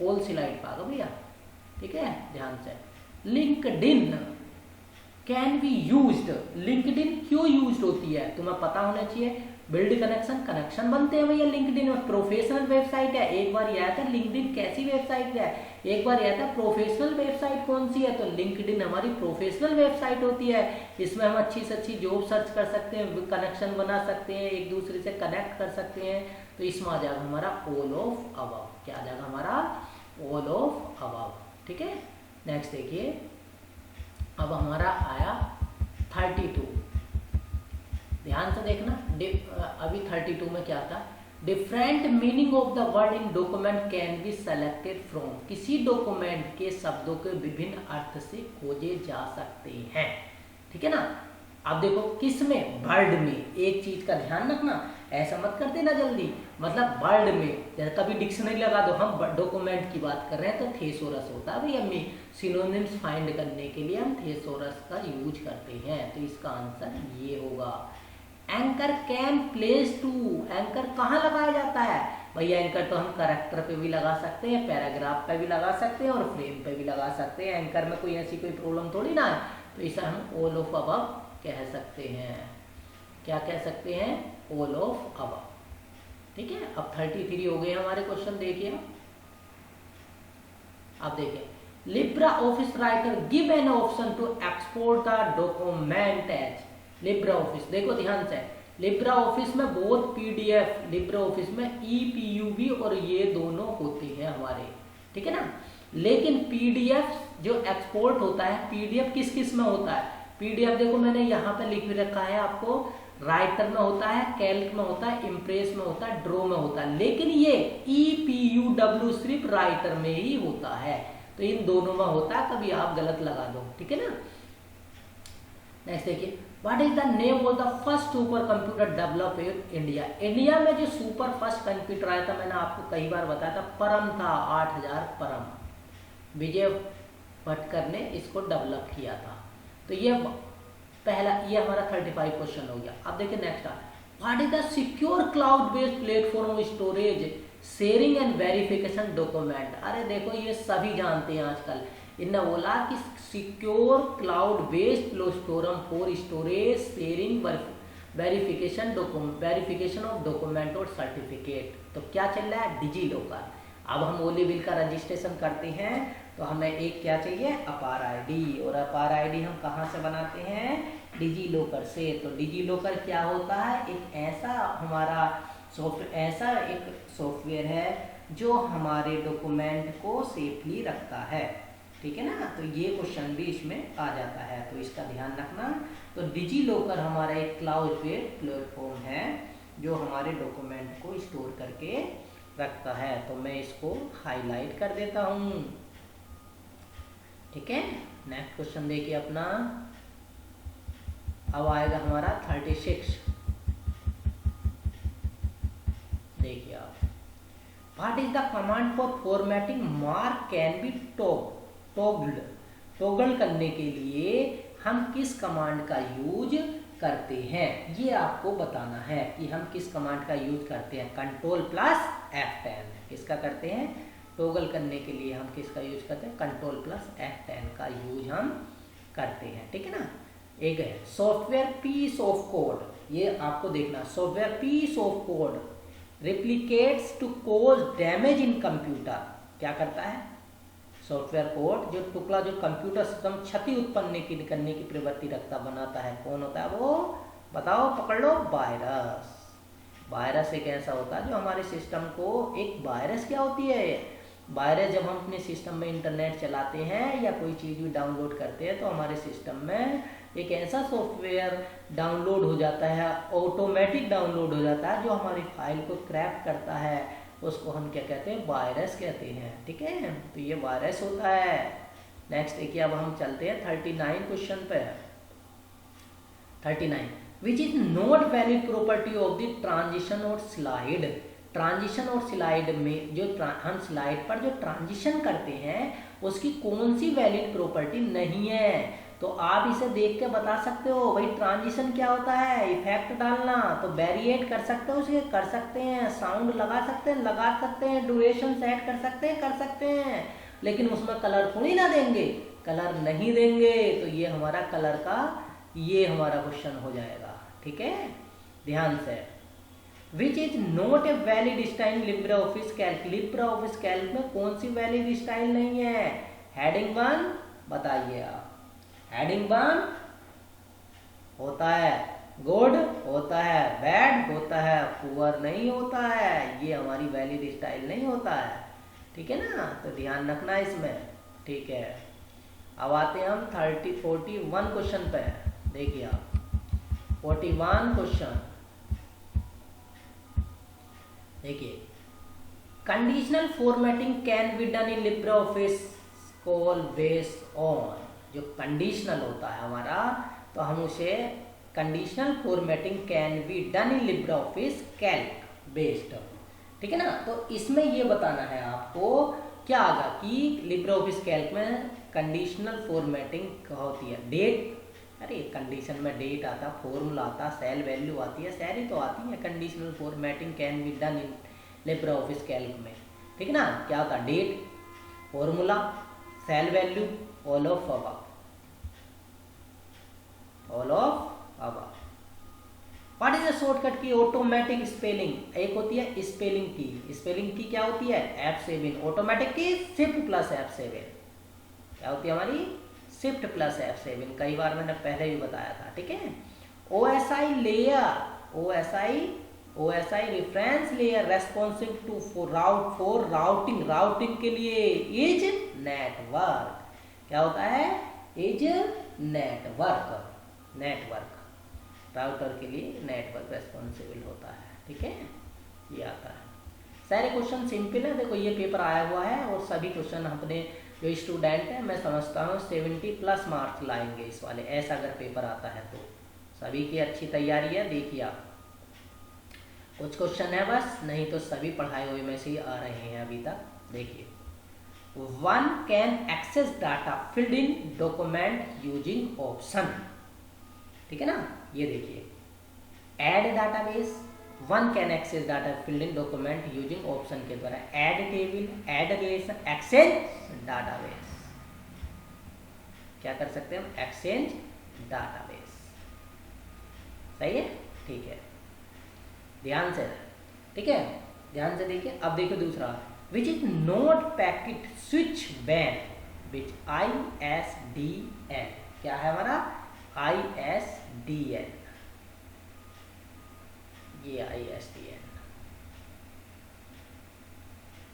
ऑल स्लाइड पे आएगा भैया, ठीक है, ध्यान से। LinkedIn can be used, LinkedIn क्यों यूज्ड होती है तुम्हें पता होना चाहिए, बिल्ड कनेक्शन, कनेक्शन बनते हैं भैया लिंक्डइन में, प्रोफेशनल वेबसाइट है, एक बार यह था लिंक्डइन कैसी वेबसाइट है, एक बार यह था प्रोफेशनल वेबसाइट कौन सी है, तो लिंक्डइन हमारी प्रोफेशनल वेबसाइट होती है, इसमें हम अच्छी से अच्छी जॉब सर्च कर सकते हैं, कनेक्शन बना सकते हैं, एक दूसरे से कनेक्ट कर सकते हैं, तो इसमें आ जाएगा हमारा ऑल ऑफ अबव, क्या आ जाएगा हमारा ऑल ऑफ अबव, ठीक है। नेक्स्ट देखिए अब हमारा आया 32, ध्यान से देखना, अभी 32 में क्या था, different meaning of the word in document can be selected from, किसी डॉक्यूमेंट के शब्दों के विभिन्न अर्थ से खोजे जा सकते हैं, ठीक है ना। अब देखो किस में, वर्ड में, एक चीज का ध्यान रखना, ऐसा मत कर देना जल्दी, मतलब वर्ड में, जैसे कभी डिक्शनरी लगा दो, हम डॉक्यूमेंट की बात कर रहे हैं तो थेसोरस होता है भैया, में सिनोनिम्स फाइंड करने के लिए हम थेसोरस का यूज करते हैं, तो इसका आंसर ये होगा। Anchor can place to, anchor कहाँ लगाया जाता है भैया, एंकर तो हम कैरेक्टर पे भी लगा सकते हैं, पैराग्राफ पे भी लगा सकते हैं और फ्रेम पे भी लगा सकते हैं, एंकर में कोई ऐसी कोई प्रॉब्लम थोड़ी ना है, तो इसे हम ऑल ऑफ अबव कह सकते हैं। क्या कह सकते हैं, ऑल ऑफ अबव, ठीक है। अब 33 हो गए हमारे क्वेश्चन, देखिए अब देखिए, LibreOffice writer give an option to export the document as, LibreOffice, देखो ध्यान से, लिब्रा ऑफिस में बहुत पीडीएफ, लिब्रा ऑफिस में ईपीयूबी और ये दोनों होते हैं हमारे, ठीक है ना। लेकिन पीडीएफ जो एक्सपोर्ट होता है, पीडीएफ किस किस में होता है, पीडीएफ देखो मैंने यहाँ पे लिख रखा है आपको, राइटर में होता है, कैल्क में होता है, इम्प्रेस में होता है, ड्रो में होता है, लेकिन ये ईपीयूडब्ल्यू सिर्फ राइटर में ही होता है, तो इन दोनों में होता है, कभी आप गलत लगा दो, ठीक है ना। नेक्स्ट देखिए, what is the name of the first super computer develop in India, India में जो सुपर फर्स्ट कंप्यूटर आया था, मैंने आपको कई बार बताया था, परम था, 8000 परम, विजय भटकर ने इसको डेवलप किया था, तो ये पहला, ये हमारा 35 क्वेश्चन हो गया। अब देखिए next, what is the secure cloud based platform of storage sharing and verification document, अरे देखो ये सभी जानते हैं आजकल, इन्होंने बोला कि secure cloud based platform for storage sharing verification of document और सर्टिफिकेट, तो क्या चल रहा है, डिजी लॉकर। अब हम ओली बिल का रजिस्ट्रेशन करते हैं तो हमें एक क्या चाहिए, अपार आईडी, और अपार आईडी हम कहाँ से बनाते हैं, डिजी लॉकर से। तो डिजी लॉकर क्या होता है, एक ऐसा हमारा सॉफ्टवेयर, ऐसा एक सॉफ्टवेयर है जो हमारे डॉक्यूमेंट को सेफली रखता है, ठीक है ना। तो ये क्वेश्चन भी इसमें आ जाता है, तो इसका ध्यान रखना। तो डिजी लॉकर हमारा एक क्लाउड बेस्ड प्लेटफॉर्म है जो हमारे डॉक्यूमेंट को स्टोर करके रखता है, तो मैं इसको हाईलाइट कर देता हूँ, ठीक है। नेक्स्ट क्वेश्चन देखिए अपना, अब आएगा हमारा 36, देखिए आप, what is the command for formatting mark can be toggle करने के लिए हम किस कमांड का यूज करते हैं, ये आपको बताना है कि हम किस कमांड का यूज करते हैं। कंट्रोल प्लस F10 किसका करते हैं, टॉगल करने के लिए हम किसका यूज करते हैं, कंट्रोल प्लस F10 का यूज हम करते हैं, ठीक है ना। एक है सॉफ्टवेयर पीस ऑफ कोड, ये आपको देखना, software piece of code replicates to cause damage in computer, क्या करता है, सॉफ्टवेयर कोड जो टुकड़ा जो कंप्यूटर सिस्टम क्षति उत्पन्न करने की प्रवृत्ति रखता, बनाता है, कौन होता है वो, बताओ, पकड़ लो, वायरस। वायरस एक ऐसा होता है जो हमारे सिस्टम को, एक वायरस क्या होती है, वायरस जब हम अपने सिस्टम में इंटरनेट चलाते हैं या कोई चीज़ भी डाउनलोड करते हैं तो हमारे सिस्टम में एक ऐसा सॉफ्टवेयर डाउनलोड हो जाता है, ऑटोमेटिक डाउनलोड हो जाता है, जो हमारी फाइल को क्रैक करता है, उसको हम क्या कहते हैं, वायरस कहते हैं, ठीक है। तो ये वायरस होता है। नेक्स्ट देखिए, अब हम चलते हैं 39 क्वेश्चन पे। 39, विच is not valid property of the transition और स्लाइड, ट्रांजिशन और स्लाइड में जो हम स्लाइड पर जो ट्रांजिशन करते हैं उसकी कौन सी वैलिड प्रॉपर्टी नहीं है, तो आप इसे देख के बता सकते हो भाई, ट्रांजिशन क्या होता है, इफेक्ट डालना, तो वेरिएट कर सकते हो उसे, कर सकते हैं, साउंड लगा सकते हैं, ड्यूरेशन सेट कर सकते हैं, लेकिन उसमें कलर थोड़ी ना देंगे, कलर नहीं देंगे, तो ये हमारा कलर का ये हमारा क्वेश्चन हो जाएगा, ठीक है, ध्यान से। विच is not a valid style Libra office Calc, Libra office Calc में कौन सी वैलिड स्टाइल नहीं है, हेडिंग 1 बताइए आप, हेडिंग 1 होता है, गुड होता है, बैड होता है, पुअर नहीं होता है, ये हमारी वैलिड स्टाइल नहीं होता है, ठीक है ना, तो ध्यान रखना इसमें, ठीक है। अब आते हैं हम 41 क्वेश्चन पे, देखिए आप 41 क्वेश्चन, देखिए, conditional formatting can be done in Libre office call based on, जो कंडीशनल होता है हमारा, तो हम उसे conditional formatting can be done in Libre office Calc based, ठीक है ना। तो इसमें ये बताना है आपको क्या आगा कि लिब्रे ऑफिस कैल्क में कंडीशनल फॉर्मेटिंग होती है, डेट, अरे कंडीशन में डेट आता, फॉर्मूला आता, सेल वैल्यू आती है, सारी तो आती है। Conditional formatting can be done in Libre office Calc में, ठीक है ना। क्या होता है, date, formula, cell value, all of above, all of above. What is the shortcut key automatic spelling, एक होती है स्पेलिंग की, स्पेलिंग की क्या होती है F7, ऑटोमेटिक की शिफ्ट प्लस F7, क्या होती है हमारी शिफ्ट प्लस F7, कई बार मैंने पहले भी बताया था, ठीक है। OSI layer, OSI reference layer responsive to for routing, routing के लिए इज नेटवर्क, क्या होता है इज नेटवर्क, राउटर के लिए नेटवर्क रेस्पॉन्सिबल होता है, ठीक है, ये आता है। सारे क्वेश्चन सिंपल है, देखो ये पेपर आया हुआ है और सभी क्वेश्चन अपने जो स्टूडेंट है मैं समझता हूँ 70+ मार्क्स लाएंगे इस वाले, ऐसा अगर पेपर आता है तो सभी की अच्छी तैयारी है। देखिए आप कुछ क्वेश्चन है बस, नहीं तो सभी पढ़ाए हुए में से ही आ रहे हैं अभी तक। देखिए, one can access data field in document using option, ठीक है ना। ये देखिए, add database, one can access data field in document using option के द्वारा, add table, add relation, exchange database, क्या कर सकते हैं हम, एक्सचेंज डाटाबेस, सही है, ठीक है, ध्यान से, ठीक है, ध्यान से देखिए। अब देखिए दूसरा, which is note packet switch ban, which ISDN, क्या है हमारा ISDN, ये ISDN,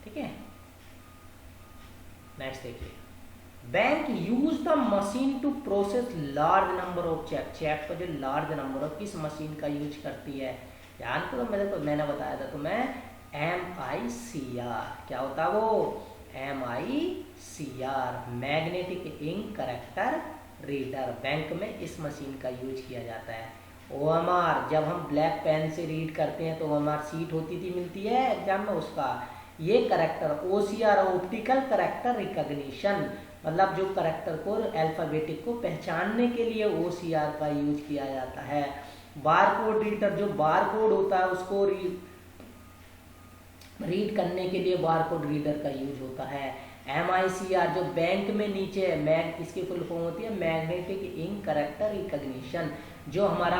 ठीक है। नेक्स्ट देखिए, bank use the machine to process large number of check, check का जो लार्ज नंबर ऑफ किस मशीन का यूज करती है, ध्यान करो, मैंने बताया था तुम्हें MICR, क्या होता है वो MICR, magnetic ink character reader, bank में इस मशीन का यूज किया जाता है। OMR, जब हम ब्लैक पेन से रीड करते हैं तो OMR सीट होती थी, मिलती है एग्जाम में, उसका ये character. OCR, optical character recognition, मतलब जो करेक्टर को अल्फाबेटिक को पहचानने के लिए OCR का यूज किया जाता है। बारकोड रीडर, जो बारकोड होता है उसको रीड करने के लिए बारकोड रीडर का यूज होता है। MICR, जो बैंक में नीचे इसकी फुल फॉर्म होती है मैग्नेटिक इंक कैरेक्टर रिकॉग्निशन, जो हमारा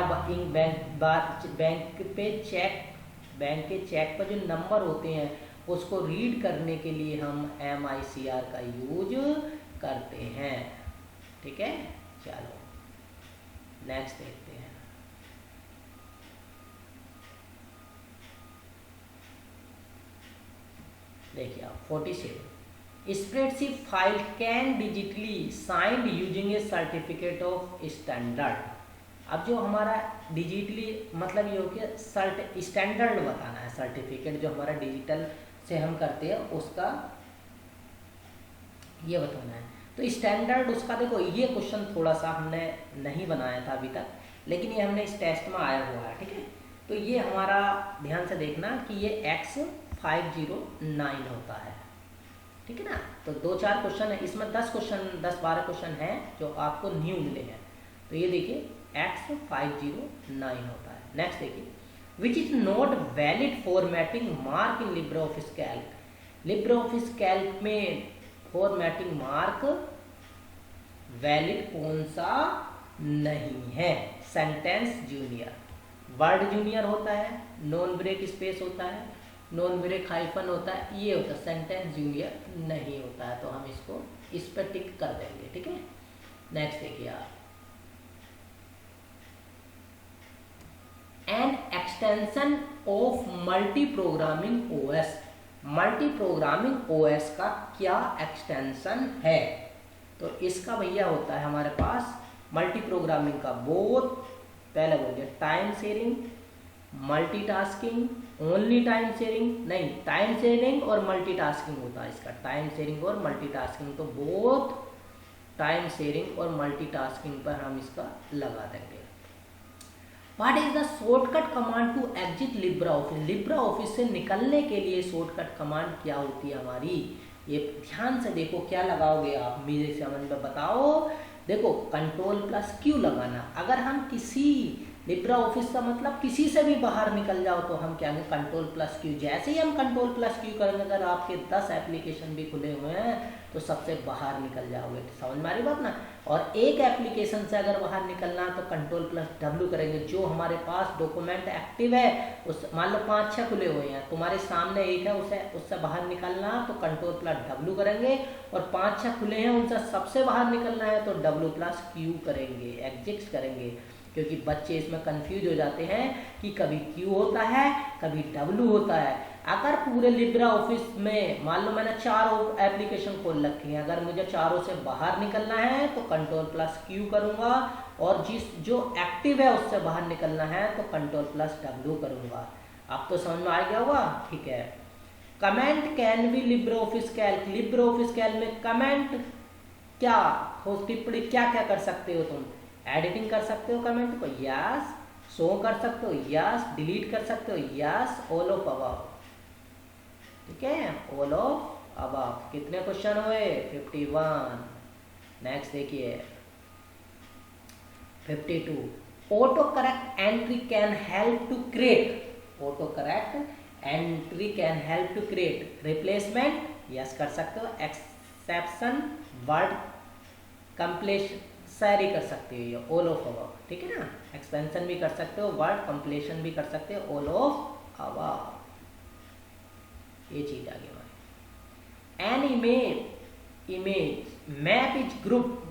बैंक के चेक पर जो नंबर होते हैं उसको रीड करने के लिए हम MICR का यूज करते हैं, ठीक है। चलो नेक्स्ट देखते हैं। देखिए आप 47, spreadsheet file can digitally signed using A certificate of standard. अब जो हमारा डिजिटली मतलब ये हो गया, स्टैंडर्ड बताना है, सर्टिफिकेट जो हमारा डिजिटल से हम करते हैं उसका ये बताना है। तो स्टैंडर्ड उसका देखो, ये क्वेश्चन थोड़ा सा हमने नहीं बनाया था अभी तक, लेकिन ये हमने इस टेस्ट में आया हुआ है, ठीक है। तो ये हमारा ध्यान से देखना कि ये X509 होता है, ठीक है ना। तो 2-4 क्वेश्चन है इसमें, 10-12 क्वेश्चन हैं जो आपको न्यू मिले हैं। तो ये देखिए X509 होता है। नेक्स्ट देखिए, which is not valid formatting mark in Libre office Calc. Libre office Calc में फॉर्मेटिंग मार्क वैलिड कौन सा नहीं है, सेंटेंस जूनियर, वर्ड जूनियर होता है, नॉन ब्रेक स्पेस होता है, नॉन ब्रेक हाइफन होता है, ये होता है, सेंटेंस जूनियर नहीं होता है। तो हम इसको इस पर टिक कर देंगे, ठीक है। नेक्स्ट देखिए आप, an extension of multi programming OS, multi programming OS का क्या एक्सटेंशन है। तो इसका भैया होता है हमारे पास मल्टी प्रोग्रामिंग का बोथ, पहले बोल दिया time sharing multitasking, only time sharing, नहीं टाइम शेयरिंग और मल्टीटास्किंग होता है इसका, टाइम शेयरिंग और मल्टीटास्किंग, तो बोथ टाइम शेयरिंग और मल्टीटास्किंग पर हम इसका लगा देंगे। What is the shortcut command to exit LibreOffice? LibreOffice से निकलने के लिए शॉर्टकट कमांड क्या होती है हमारी? ये ध्यान से देखो, क्या लगाओगे आप, मेरे समझ में बताओ। देखो Ctrl+Q लगाना। अगर हम किसी लिब्रा ऑफिस का मतलब किसी से भी बाहर निकल जाओ तो हम क्या Ctrl+Q, जैसे ही हम Ctrl+Q करेंगे, अगर आपके 10 एप्लीकेशन भी खुले हुए हैं तो सबसे बाहर निकल जाओगे, समझ में आ रही बात ना। और एक एप्लीकेशन से अगर बाहर निकलना है तो Ctrl+W करेंगे। जो हमारे पास डॉक्यूमेंट एक्टिव है उस, मान लो 5-6 खुले हुए हैं, तुम्हारे सामने एक है, उससे बाहर निकलना तो Ctrl+W करेंगे, और 5-6 खुले हैं उनसे सबसे बाहर निकलना है तो W+Q करेंगे, एग्जिट करेंगे। क्योंकि बच्चे इसमें कंफ्यूज हो जाते हैं कि कभी Q होता है कभी W होता है। अगर पूरे लिब्रा ऑफिस में मान लो मैंने 4 एप्लीकेशन खोल रखी हैं, अगर मुझे चारों से बाहर निकलना है तो Ctrl+Q करूंगा, और जो एक्टिव है उससे बाहर निकलना है तो Ctrl+W करूंगा। अब तो समझ में आ गया होगा, ठीक है। Comment can be Libra office Calc. Libra office Calc में कमेंट क्या हो, टिप्पणी क्या क्या कर सकते हो तुम? एडिटिंग कर सकते हो कमेंट को, यस। शो कर सकते हो, यस। डिलीट कर सकते हो, यस। ऑल ऑफ अबव, ठीक है, ऑल ऑफ अबव। कितने क्वेश्चन हुए? 51। नेक्स्ट देखिए 52। Auto correct entry can help to create. Auto correct entry can help to create replacement, yes कर सकते हो। एक्सेप्शन, वर्ड कंप्लीशन, सारी कर सकते हो ये, ऑल ऑफ अबव, ठीक है ना। एक्सपेंशन भी कर सकते हो, वर्ड कंप्लीशन भी कर सकते हो, ऑल ऑफ अबव। ये चीज आगे हमारी। An image map is group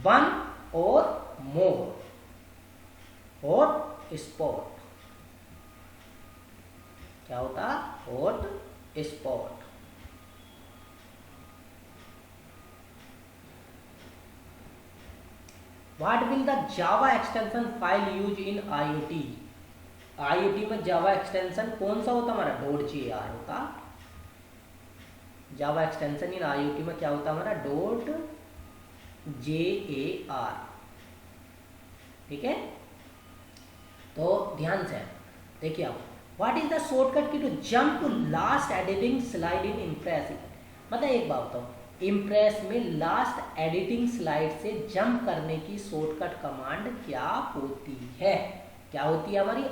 1 और मोर, हॉट स्पॉट क्या होता? Hot spot. What will the Java extension file use in IoT? IoT में जावा एक्सटेंशन कौन सा होता हमारा? .jar होता। जावा एक्सटेंशन इन IoT में क्या होता हमारा? .jar, ठीक है। तो ध्यान से देखिए आप, what is the shortcut key to jump to last editing slide in Impress? मतलब एक बात बताओ, इम्प्रेस में लास्ट एडिटिंग स्लाइड से जंप करने की शॉर्टकट कमांड क्या होती है? क्या होती है हमारी?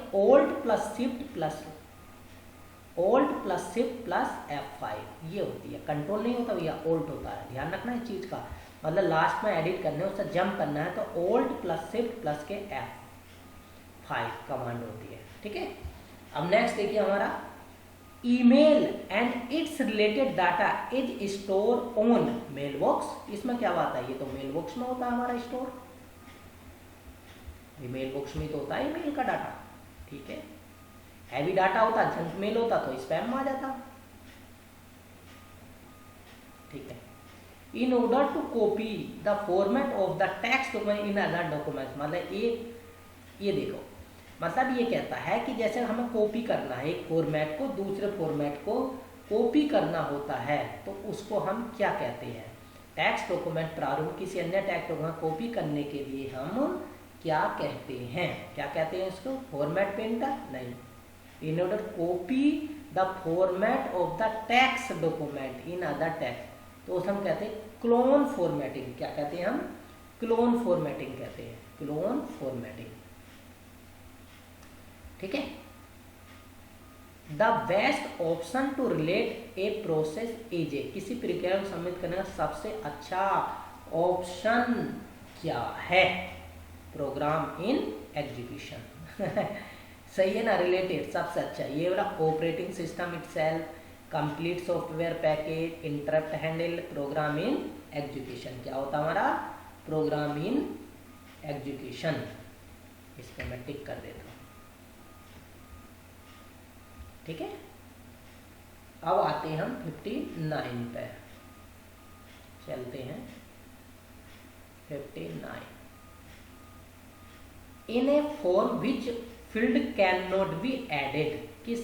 Alt+Shift+F5 ये होती है। कंट्रोल नहीं होता भैया, Alt होता है, ध्यान रखना इस चीज का। मतलब लास्ट में एडिट करने उससे जंप करना है तो Alt+Shift+F5 कमांड होती है, ठीक है। अब नेक्स्ट देखिए हमारा, email and its related data is store on mail box. इसमें क्या बात है? ये तो मेल बॉक्स में होता है हमारा स्टोर, ये मेल बॉक्स में तो होता है ईमेल का डाटा, ठीक है। हैवी डाटा होता, जंक मेल होता तो स्पैम में आ जाता, ठीक है। In order to copy the format of the text document in other document, मतलब ये देखो, मतलब ये कहता है कि जैसे हमें कॉपी करना है एक फॉर्मेट को दूसरे फॉर्मेट को कॉपी करना होता है तो उसको हम क्या कहते हैं? टेक्स्ट डॉक्यूमेंट प्रारूप किसी अन्य टेक्स्ट डॉक्यूमेंट कॉपी करने के लिए हम क्या कहते हैं? क्या कहते हैं इसको? फॉर्मेट पेंटर नहीं। In order copy the format of the text document in other text, तो हम कहते हैं क्लोन फॉर्मेटिंग। क्या कहते हैं हम? क्लोन फॉर्मेटिंग कहते हैं, क्लोन फॉर्मेटिंग, ठीक है। The best option to relate a process is a, किसी प्रक्रिया को सम्मिलित करने का सबसे अच्छा ऑप्शन क्या है? प्रोग्राम इन एग्जीक्यूशन सही है ना, रिलेटेड सबसे अच्छा ये वाला। Operating system itself, complete software package, interrupt handle, program in execution. क्या होता हमारा? Program in execution. इस पर मैं टिक कर देता हूँ, ठीक है। अब आते हैं हम 59 पे, चलते हैं 59। In a form which field can not be added, किस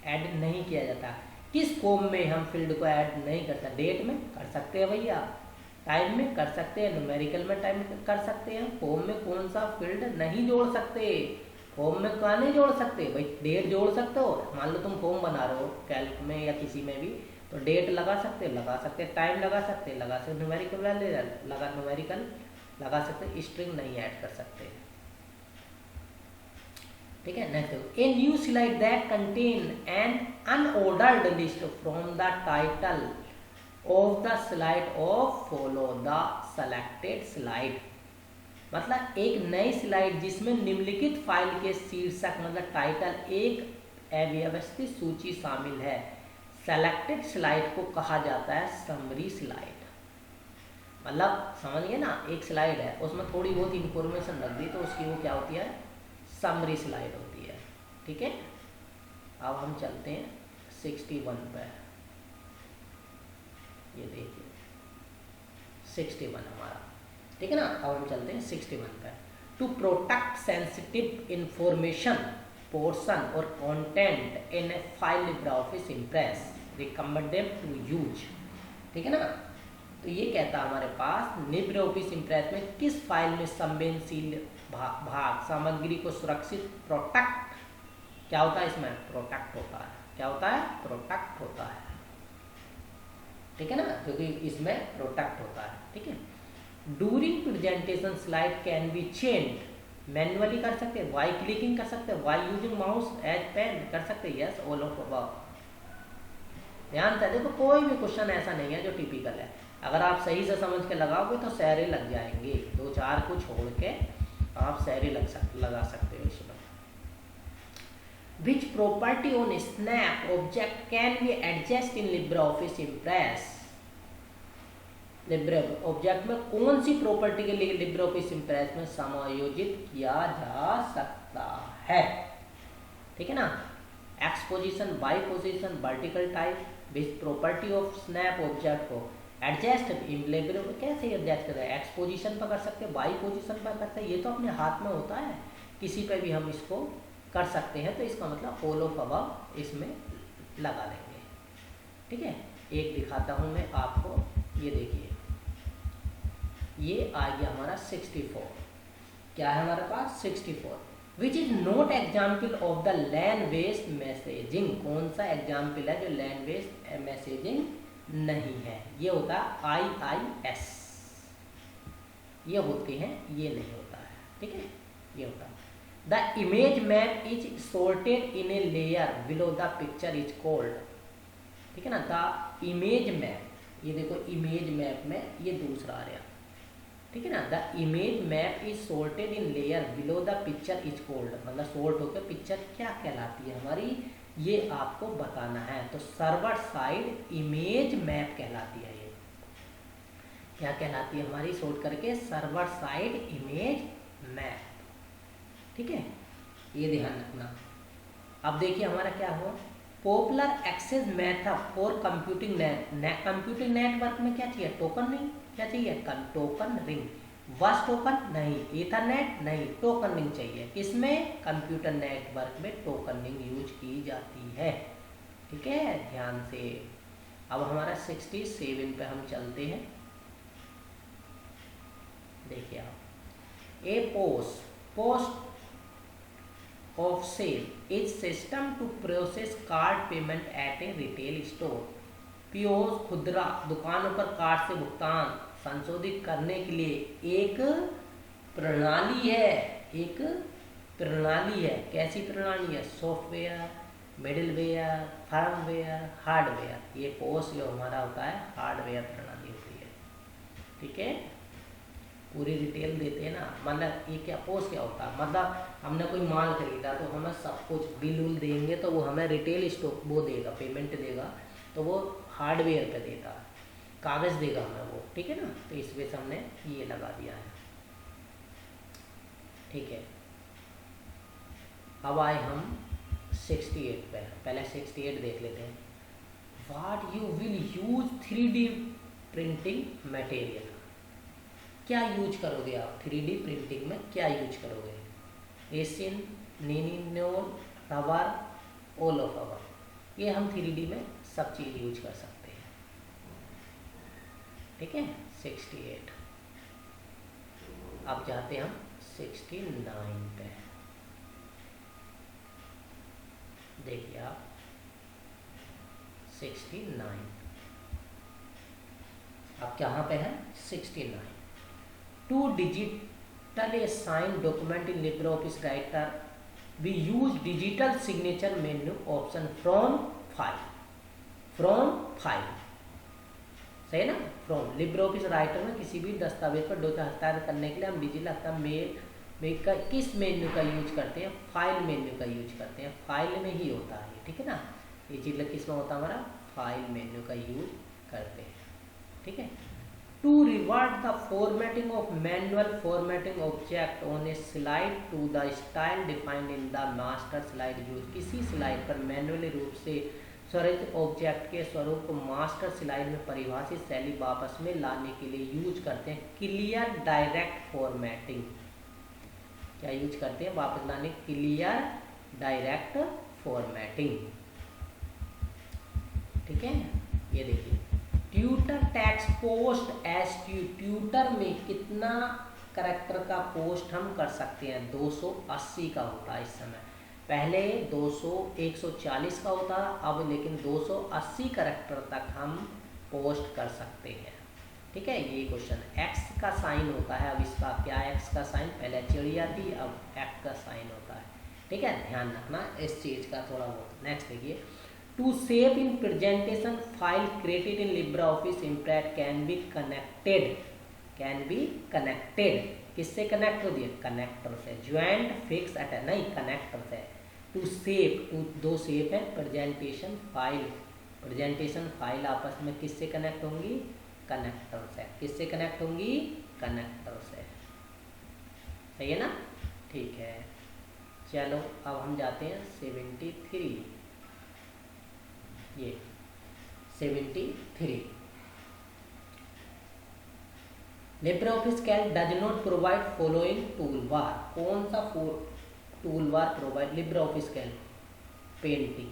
ऐड नहीं किया जाता, किस फॉर्म में हम फील्ड को ऐड नहीं कर सकते, डेट में कर सकते हैं भैया, टाइम में कर सकते हैं, न्यूमेरिकल में टाइम कर सकते हैं, फॉर्म में कौन सा फील्ड नहीं जोड़ सकते, फॉर्म में क्या नहीं जोड़ सकते भाई, डेट जोड़ सकते हो, मान लो तुम फॉर्म बना रहे हो कैल्क में या किसी में भी, तो डेट लगा सकते, टाइम लगा सकते, न्यूमेरिकल वैल्यू न्यूमेरिकल लगा सकते, स्ट्रिंग नहीं ऐड कर सकते। ठीक है, next, a new slide that contain an unordered list from the title of the slide of follow the selected slide, मतलब एक नई स्लाइड जिसमें निम्नलिखित फाइल के शीर्षक मतलब टाइटल एक अव्यवस्थित सूची शामिल है, सेलेक्टेड स्लाइड को कहा जाता है समरी स्लाइड। मतलब समझिए ना, एक स्लाइड है उसमें थोड़ी बहुत इंफॉर्मेशन रख दी तो उसकी वो क्या होती है, समरी स्लाइड होती है। ठीक है, अब हम चलते हैं 61 पे, ये देखिए 61 हमारा, ठीक है ना। अब हम चलते हैं 61 पे। To protect sensitive information portion और content in a file Libre office Impress recommend them to use, ठीक है ना। तो ये कहता है हमारे पास लिब्रे ऑफिस इम्प्रेस में किस फाइल में संवेदनशील भाग सामग्री को सुरक्षित प्रोटेक्ट, क्या होता है इसमें, प्रोटेक्ट होता है, क्या होता है, प्रोटेक्ट होता है, ठीक है ना, क्योंकि इसमें प्रोटेक्ट होता है। ठीक है, during presentation slide can be change, manually कर सकते हैं, वाई क्लिकिंग कर सकते हैं, by using mouse as pen कर सकते हैं, यस ऑल ऑफ अबव। ध्यान से देखो, कोई भी क्वेश्चन ऐसा नहीं है जो टिपिकल है, अगर आप सही से समझ के लगाओगे तो सारे लग जाएंगे, 2-4 को छोड़ के आप सारे लगा सकते हो इसमें। Which property on snap object can be adjust in LibreOffice Impress? Libre object में कौन सी प्रॉपर्टी के लिए LibreOffice Impress में समायोजित किया जा सकता है, ठीक है ना। Exposition, by position, vertical type, which property of snap object को एडजस्ट इन लिब्रे कैसे एडजस्ट करें, एक्सपोजिशन पर कर सकते हैं, बाई पोजिशन पर करते हैं, ये तो अपने हाथ में होता है, किसी पे भी हम इसको कर सकते हैं, तो इसका मतलब ऑल ऑफ अबव इसमें लगा लेंगे। ठीक है, एक दिखाता हूं मैं आपको, ये देखिए, ये आ गया हमारा 64, क्या है हमारे पास 64, which is not example of the LAN based messaging, कौन सा एग्जाम्पल है जो लैन बेस्ड मैसेजिंग नहीं है, ये होता है IIS, ये होते हैं, ये नहीं होता है। ठीक है, ये होता है the image map is sorted in a layer below the picture is called, ठीक है ना। द इमेज मैप, ये देखो इमेज मैप में ये दूसरा आ रहा, ठीक है ना। The image map is sorted in layer below the picture is called, मतलब सोर्ट होकर पिक्चर क्या कहलाती है हमारी, ये आपको बताना है। तो सर्वर साइड इमेज मैप कहलाती है, ये क्या कहलाती है हमारी, सोर्ट करके सर्वर साइड इमेज मैप। ठीक है, ये ध्यान रखना। अब देखिए हमारा क्या हुआ, popular access method for computing computing network में क्या चाहिए, टोकन रिंग, क्या चाहिए, टोकन रिंग, बस टोकन नहीं, ईथरनेट नहीं, टोकन रिंग चाहिए, किसमें, कंप्यूटर नेटवर्क में टोकन रिंग यूज की जाती है। ठीक है, ध्यान से। अब हमारा 67 पे हम चलते हैं, देखिए आप, a post of sale is system to process card payment at a retail store, POS खुदरा दुकानों पर कार्ड से भुगतान संशोधित करने के लिए एक प्रणाली है, एक प्रणाली है, कैसी प्रणाली है, सॉफ्टवेयर, मिडिलवेयर, फर्मवेयर, हार्डवेयर, ये पोस जो हमारा होता है हार्डवेयर प्रणाली होती है। ठीक है, पूरी डिटेल देते हैं ना, मतलब ये क्या पोस्ट क्या होता है, मतलब हमने कोई माल खरीदा तो हमें सब कुछ बिल उल देंगे तो वो हमें रिटेल स्टॉक वो देगा, पेमेंट देगा, तो वो हार्डवेयर पे देता है, कागज़ देगा हमें वो। ठीक है ना, तो इस वजह से हमने ये लगा दिया है। ठीक है, अब आए हम 68 पे, पहले 68 देख लेते हैं। What you will use 3D printing material, क्या यूज करोगे आप 3D प्रिंटिंग में, क्या यूज करोगे, रेसिन, निनोल, रबर, ऑल ऑफ अवर, ये हम 3D में सब चीज़ यूज कर सकते हैं। ठीक है, 68। अब जाते हैं हम 69 पे। देखिए आप 69, अब कहाँ पे है 69। To digital sign document in Libre office Writer we use digital signature menu option from file. From file सही ना, फ्रॉम लिब्रे ऑफिस राइटर में किसी भी दस्तावेज पर डेटा हस्तांतरण करने के लिए हम डिजिटल मेल का किस मेन्यू का यूज करते हैं, फाइल मेन्यू का यूज करते हैं। फाइल में ही होता है, ठीक है ना, ये डिजिटल किस में होता है हमारा, फाइल मेन्यू का यूज करते हैं। ठीक है, to revert the formatting of manual formatting object on a slide to the style defined in the master slide use. किसी स्लाइड पर मैनुअली रूप से स्वरित ऑब्जेक्ट के स्वरूप को मास्टर स्लाइड में परिभाषित शैली वापस में लाने के लिए यूज करते हैं क्लियर डायरेक्ट फॉर्मेटिंग। क्या यूज करते हैं वापस लाने, क्लियर डायरेक्ट फॉर्मेटिंग। ठीक है, ये देखिए tutor text post S tutor में कितना करैक्टर का पोस्ट हम कर सकते हैं, 280 का होता है इस समय। पहले 200 140 का होता, अब लेकिन 280 करैक्टर तक हम पोस्ट कर सकते हैं। ठीक है, ये क्वेश्चन एक्स का साइन होता है, अब इसका क्या एक्स का साइन, पहले चिड़िया थी अब एक्स का साइन होता है। ठीक है, ध्यान रखना इस चीज का थोड़ा बहुत। नेक्स्ट देखिए, to save in presentation file created in Libre office Impress can be connected, किससे कनेक्ट हो दिया, कनेक्टर से। ज्वाइंट फिक्स अट नहीं, कनेक्टर से। टू सेव, टू दो सेव है, प्रेजेंटेशन फाइल आपस में किससे कनेक्ट होंगी, कनेक्टर से। किससे कनेक्ट होंगी, कनेक्टर से। सही है ना, ठीक है। चलो अब हम जाते हैं 73, ये 73। Libre office Calc does not provide following tool bar. कौन सा tool bar provide Libre office Calc, painting.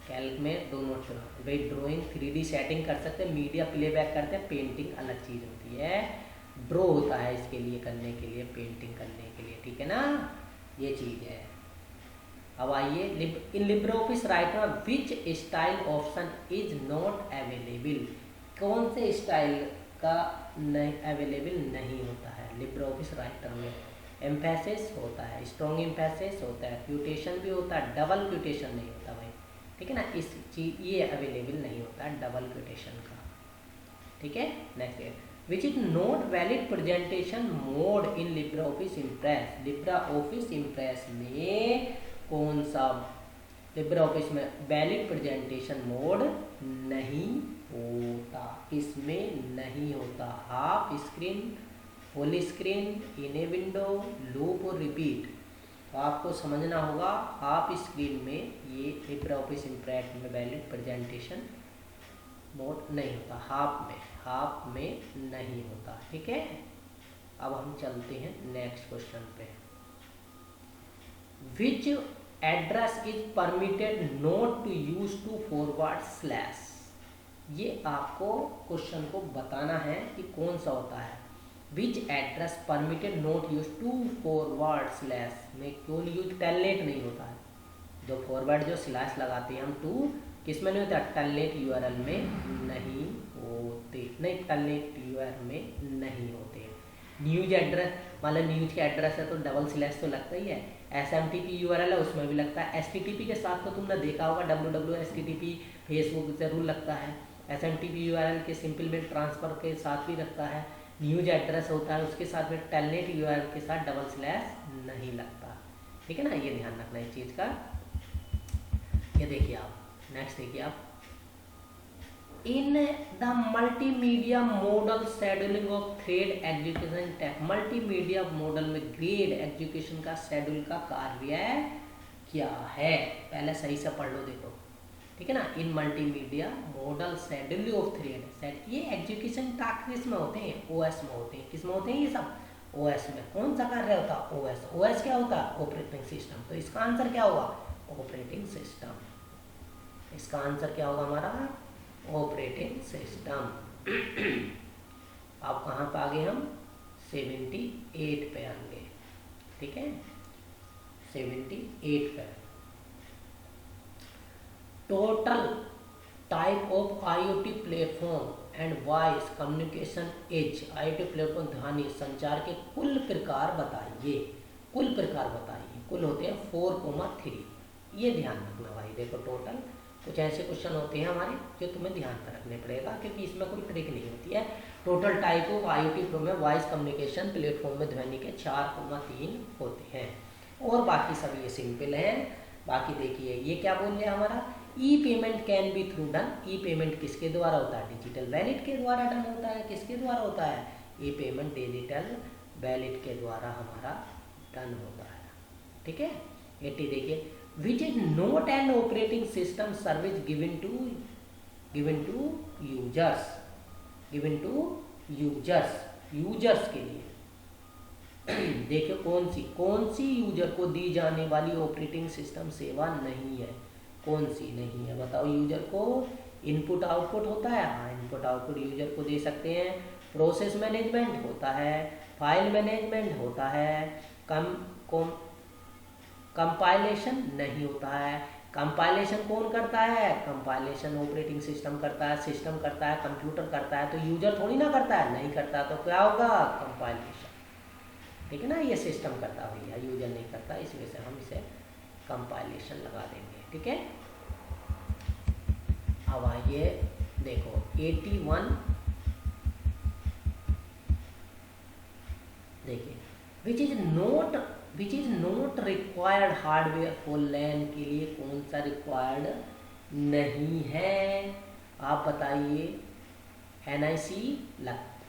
Calc में दोनों भाई ड्राइंग 3D सेटिंग कर सकते हैं, मीडिया प्लेबैक करते हैं, पेंटिंग अलग चीज़ होती है। ड्रॉ होता है इसके लिए करने के लिए, पेंटिंग करने के लिए, ठीक है ना, ये चीज़ है। अब आइए इन Libre office writer which style option is not available. कौन से स्टाइल का नहीं अवेलेबल नहीं होता है लिब्रे ऑफिस राइटर में। एम्फेसिस होता है, स्ट्रॉन्ग एम्फेसिस होता है, क्यूटेशन भी होता है, डबल क्यूटेशन नहीं होता भाई। ठीक है ना, इस चीज ये अवेलेबल नहीं होता है डबल क्यूटेशन का। ठीक है, नेक्स्ट है विच is not valid presentation mode in Libre office impress. Libre office impress में कौन सा लिब्रे ऑफिस में वैलिड प्रेजेंटेशन मोड नहीं होता, इसमें नहीं होता। Half screen, full screen, in a window, loop और रिपीट। तो आपको समझना होगा हाफ स्क्रीन में ये लिब्रे ऑफिस इम्प्रेस में वैलिड प्रेजेंटेशन मोड नहीं होता, हाफ में नहीं होता। ठीक है, अब हम चलते हैं नेक्स्ट क्वेश्चन पे। Which address is permitted not to use to forward slash. ये आपको क्वेश्चन को बताना है कि कौन सा होता है। Which address permitted not use to forward slash में क्यों नहीं यूज, टेलनेट नहीं होता है। जो फॉरवर्ड जो स्लैश लगाते हैं हम टू, किस में नहीं होता, टेलनेट यूआरएल में नहीं होते, नहीं टेलनेट यूआरएल में नहीं होते। न्यूज एड्रेस मतलब न्यूज के एड्रेस है तो डबल स्लैश तो लगता ही है। SMTP यूआरएल है उसमें भी लगता है। STTP के साथ तो तुमने देखा होगा www.http फेसबुक जरूर लगता है। SMTP यूआरएल के सिंपलमेंट ट्रांसफर के साथ भी लगता है। न्यूज एड्रेस होता है उसके साथ में टेलनेट यूआरएल के साथ डबल स्लैश नहीं लगता। ठीक है ना, ये ध्यान रखना इस चीज़ का। ये देखिए आप नेक्स्ट देखिए आप, in the multimedia model scheduling of thread education tech. Multimedia model में ग्रेड एजुकेशन का शेड्यूल का कार्य क्या है, पहले सही से पढ़ लो देखो। ठीक है ना, इन multimedia model schedule of thread, ये एजुकेशन टास्क किस में होते हैं, OS में होते हैं। किस में होते हैं ये सब, ओएस में कौन सा कार्य होता है? ओएस। ओएस क्या होता है? Operating system. तो इसका आंसर क्या होगा? Operating system. इसका आंसर क्या होगा हमारा? Operating system. अब कहाँ पे आ गए हम? 78 पे आएंगे। ठीक है, 78 पे। Total type of IoT platform and voice communication edge. IoT platform ध्वनि संचार के कुल प्रकार बताइए। कुल प्रकार बताइए। कुल होते हैं 4,3। ये ध्यान रखना भाई। देखो टोटल कुछ ऐसे क्वेश्चन होते हैं हमारे जो तुम्हें ध्यान में रखने पड़ेगा, क्योंकि इसमें कोई ट्रिक नहीं होती है। टोटल टाइप ऑफ IoT में वॉइस कम्युनिकेशन प्लेटफॉर्म में ध्वनि के 4,3 होते हैं, और बाकी सब ये सिंपल है। बाकी देखिए ये क्या बोल रहे हैं हमारा? E payment can be through done. E payment किसके द्वारा होता है? डिजिटल वैलेट के द्वारा डन होता है। किसके द्वारा होता है? ई पेमेंट डिजिटल वैलेट के द्वारा हमारा डन होता है। ठीक है, 80 देखिए, which is not an operating system service given to users. Given to users के लिए। देखिए कौन सी यूजर को दी जाने वाली ऑपरेटिंग सिस्टम सेवा नहीं है? कौन सी नहीं है बताओ? यूजर को इनपुट आउटपुट होता है। हाँ, इनपुट आउटपुट यूजर को दे सकते हैं। प्रोसेस मैनेजमेंट होता है, फाइल मैनेजमेंट होता है, कंपाइलेशन नहीं होता है। कंपाइलेशन कौन करता है? कंपाइलेशन ऑपरेटिंग सिस्टम करता है, सिस्टम करता है, कंप्यूटर करता है। तो यूजर थोड़ी ना करता है, नहीं करता। तो क्या होगा? कंपाइलेशन। ठीक है ना, ये सिस्टम करता भैया, यूजर नहीं करता, इस वजह से हम इसे कंपाइलेशन लगा देंगे। ठीक है, अब आइए देखो 81 देखिए, which is not required hardware for LAN के लिए कौन सा रिक्वायर्ड नहीं है? आप बताइए। NIC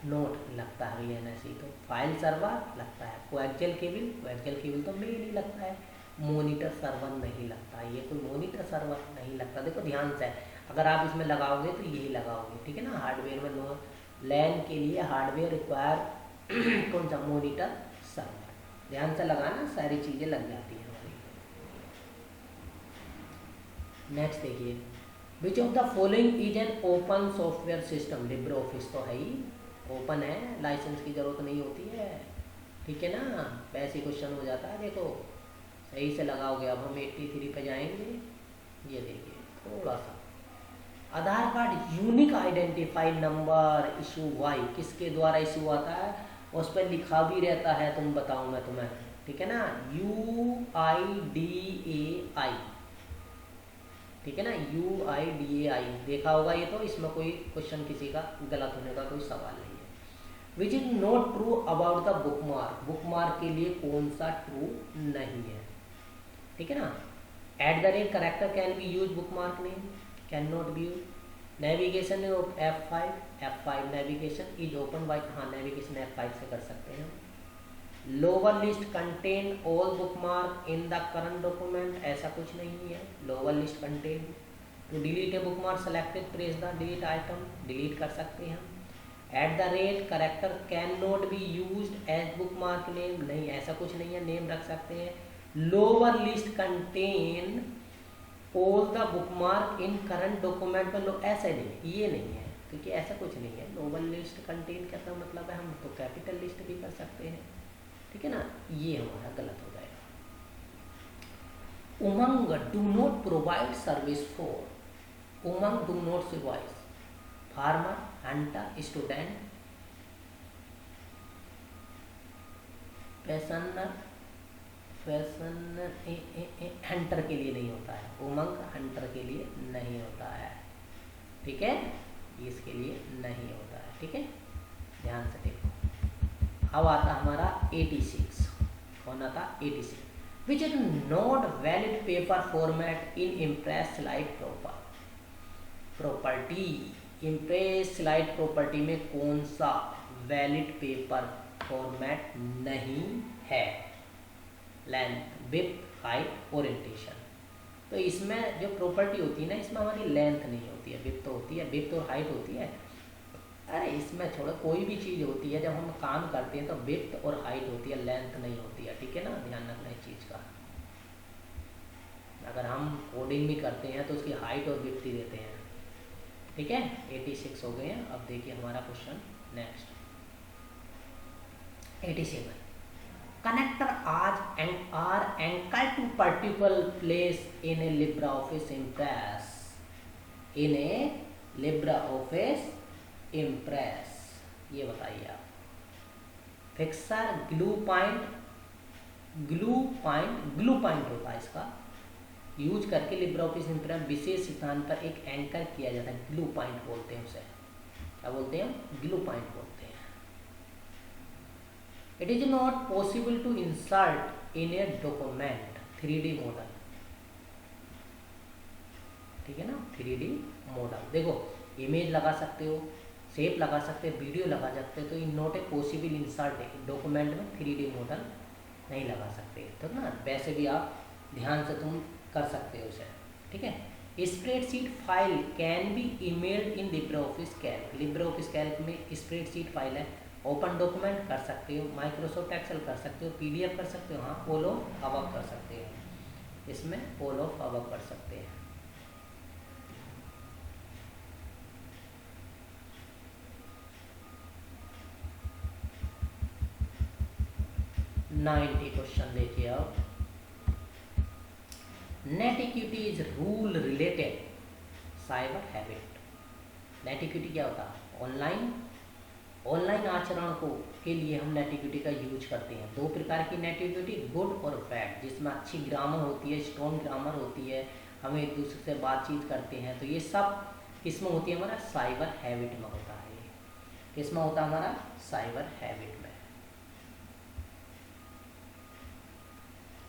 नोट लगता है NIC, तो फाइल सर्वर लगता है। कोएक्सियल केबल तो मेन ही लगता है। मॉनिटर सर्वर नहीं लगता, ये कोई मॉनिटर सर्वर नहीं लगता। देखो ध्यान से, अगर आप इसमें लगाओगे तो यही लगाओगे। ठीक है ना, हार्डवेयर में नो लैन के लिए हार्डवेयर रिक्वायर कौन सा? Monitor server. ध्यान से लगाना, सारी चीज़ें लग जाती हैं हमारी। नेक्स्ट देखिए, which of the following is an open software system? Libre office तो है ही, ओपन है, लाइसेंस की ज़रूरत नहीं होती है। ठीक है ना, वैसे क्वेश्चन हो जाता है। देखो सही से लगाओगे। अब हम 83 पे जाएंगे। ये देखिए थोड़ा सा, Aadhaar card unique identify number issue by किसके द्वारा इशू आता है? उस पर लिखा भी रहता है, तुम बताओ मैं तुम्हें। ठीक है ना, UIDAI। ठीक है ना, UIDAI देखा होगा ये तो। इसमें कोई क्वेश्चन किसी का गलत होने का कोई सवाल नहीं है। विच is not true about the bookmark. Bookmark के लिए कौन सा ट्रू नहीं है? ठीक है ना, @ character can be use, bookmark name can not be use. Navigation of F5 navigation is open by. हाँ, नेविगेशन F5 से कर सकते हैं। Lower list contain all bookmark in the current document, ऐसा कुछ नहीं है। Lower list contain. To delete a bookmark selected press the delete item, delete कर सकते हैं हम। @ Character can not be used as bookmark name, नहीं ऐसा कुछ नहीं है, नेम रख सकते हैं। Lower list contain all the bookmark in current document में लोग ऐसा नहीं, ये नहीं है, क्योंकि ऐसा कुछ नहीं है। लोअर लिस्ट कंटेन का मतलब है हम तो कैपिटल लिस्ट भी कर सकते हैं। ठीक है ना, ये हमारा गलत हो जाएगा। Umang do not provide service for. Umang do not service farmer, hunter, student, hunter के लिए नहीं होता है। उमंग हंटर के लिए नहीं होता है। ठीक है, इसके लिए नहीं होता है। ठीक है, ध्यान से देखो। अब आता हमारा 86। कौन आता? 86। विच is not valid paper format in impress slide property. Impress slide property में कौन सा वैलिड पेपर फॉर्मेट नहीं है? Length, width, height, orientation. तो इसमें जो प्रॉपर्टी होती है ना, इसमें हमारी लेंथ नहीं होती है, विड्थ तो होती है, विड्थ और हाइट होती है, अरे इसमें छोड़ो, कोई भी चीज़ होती है जब हम काम करते हैं तो विड्थ और हाइट होती है, लेंथ नहीं होती है, ठीक है ना, ध्यान रखना इस चीज़ का। अगर हम कोडिंग भी करते हैं तो उसकी हाइट और विड्थ ही देते हैं, ठीक है। 86 हो गए हैं। अब देखिए हमारा question next 87। Connector are anchored to particular place in a LibreOffice Impress. In a LibreOffice Impress, ये बताइए आप। फिक्सर, ग्लू पॉइंट होता है इसका, यूज करके लिब्रेऑफिस इम्प्रेस विशेष स्थान पर एक एंकर किया जाता है, ग्लू पॉइंट बोलते हैं उसे। क्या बोलते हैं? ग्लू पॉइंट बोलते हैं। It is not possible to insert in a document 3D model, ठीक है ना, 3D मॉडल। देखो इमेज लगा सकते हो, शेप लगा सकते हो, वीडियो लगा सकते हो, तो in not a possible insert document में 3D मॉडल नहीं लगा सकते, तो ना वैसे भी आप ध्यान से तुम कर सकते हो उसे, ठीक है। Spreadsheet file can be emailed in LibreOffice Calc. LibreOffice Calc में स्प्रेडशीट फाइल है, ओपन डॉक्यूमेंट कर सकते हो, माइक्रोसॉफ्ट एक्सेल कर सकते हो, PDF कर सकते हो, हाँ ऑल ऑफ अबव कर सकते हो, इसमें ऑल ऑफ अबव कर सकते हैं। नाइन्टी क्वेश्चन देखिए अब। Net equity is rule related cyber habit. Net equity क्या होता है? ऑनलाइन आचरण को के लिए हम नेट इक्विटी का यूज करते हैं। दो प्रकार की नेट इक्विटी, गुड और बैड, जिसमें अच्छी ग्रामर होती है, स्ट्रॉन्ग ग्रामर होती है, हम एक दूसरे से बातचीत करते हैं, तो ये सब किसमें होती है? हमारा साइबर हैबिट में होता है। किसमें होता है? हमारा साइबर हैबिट में।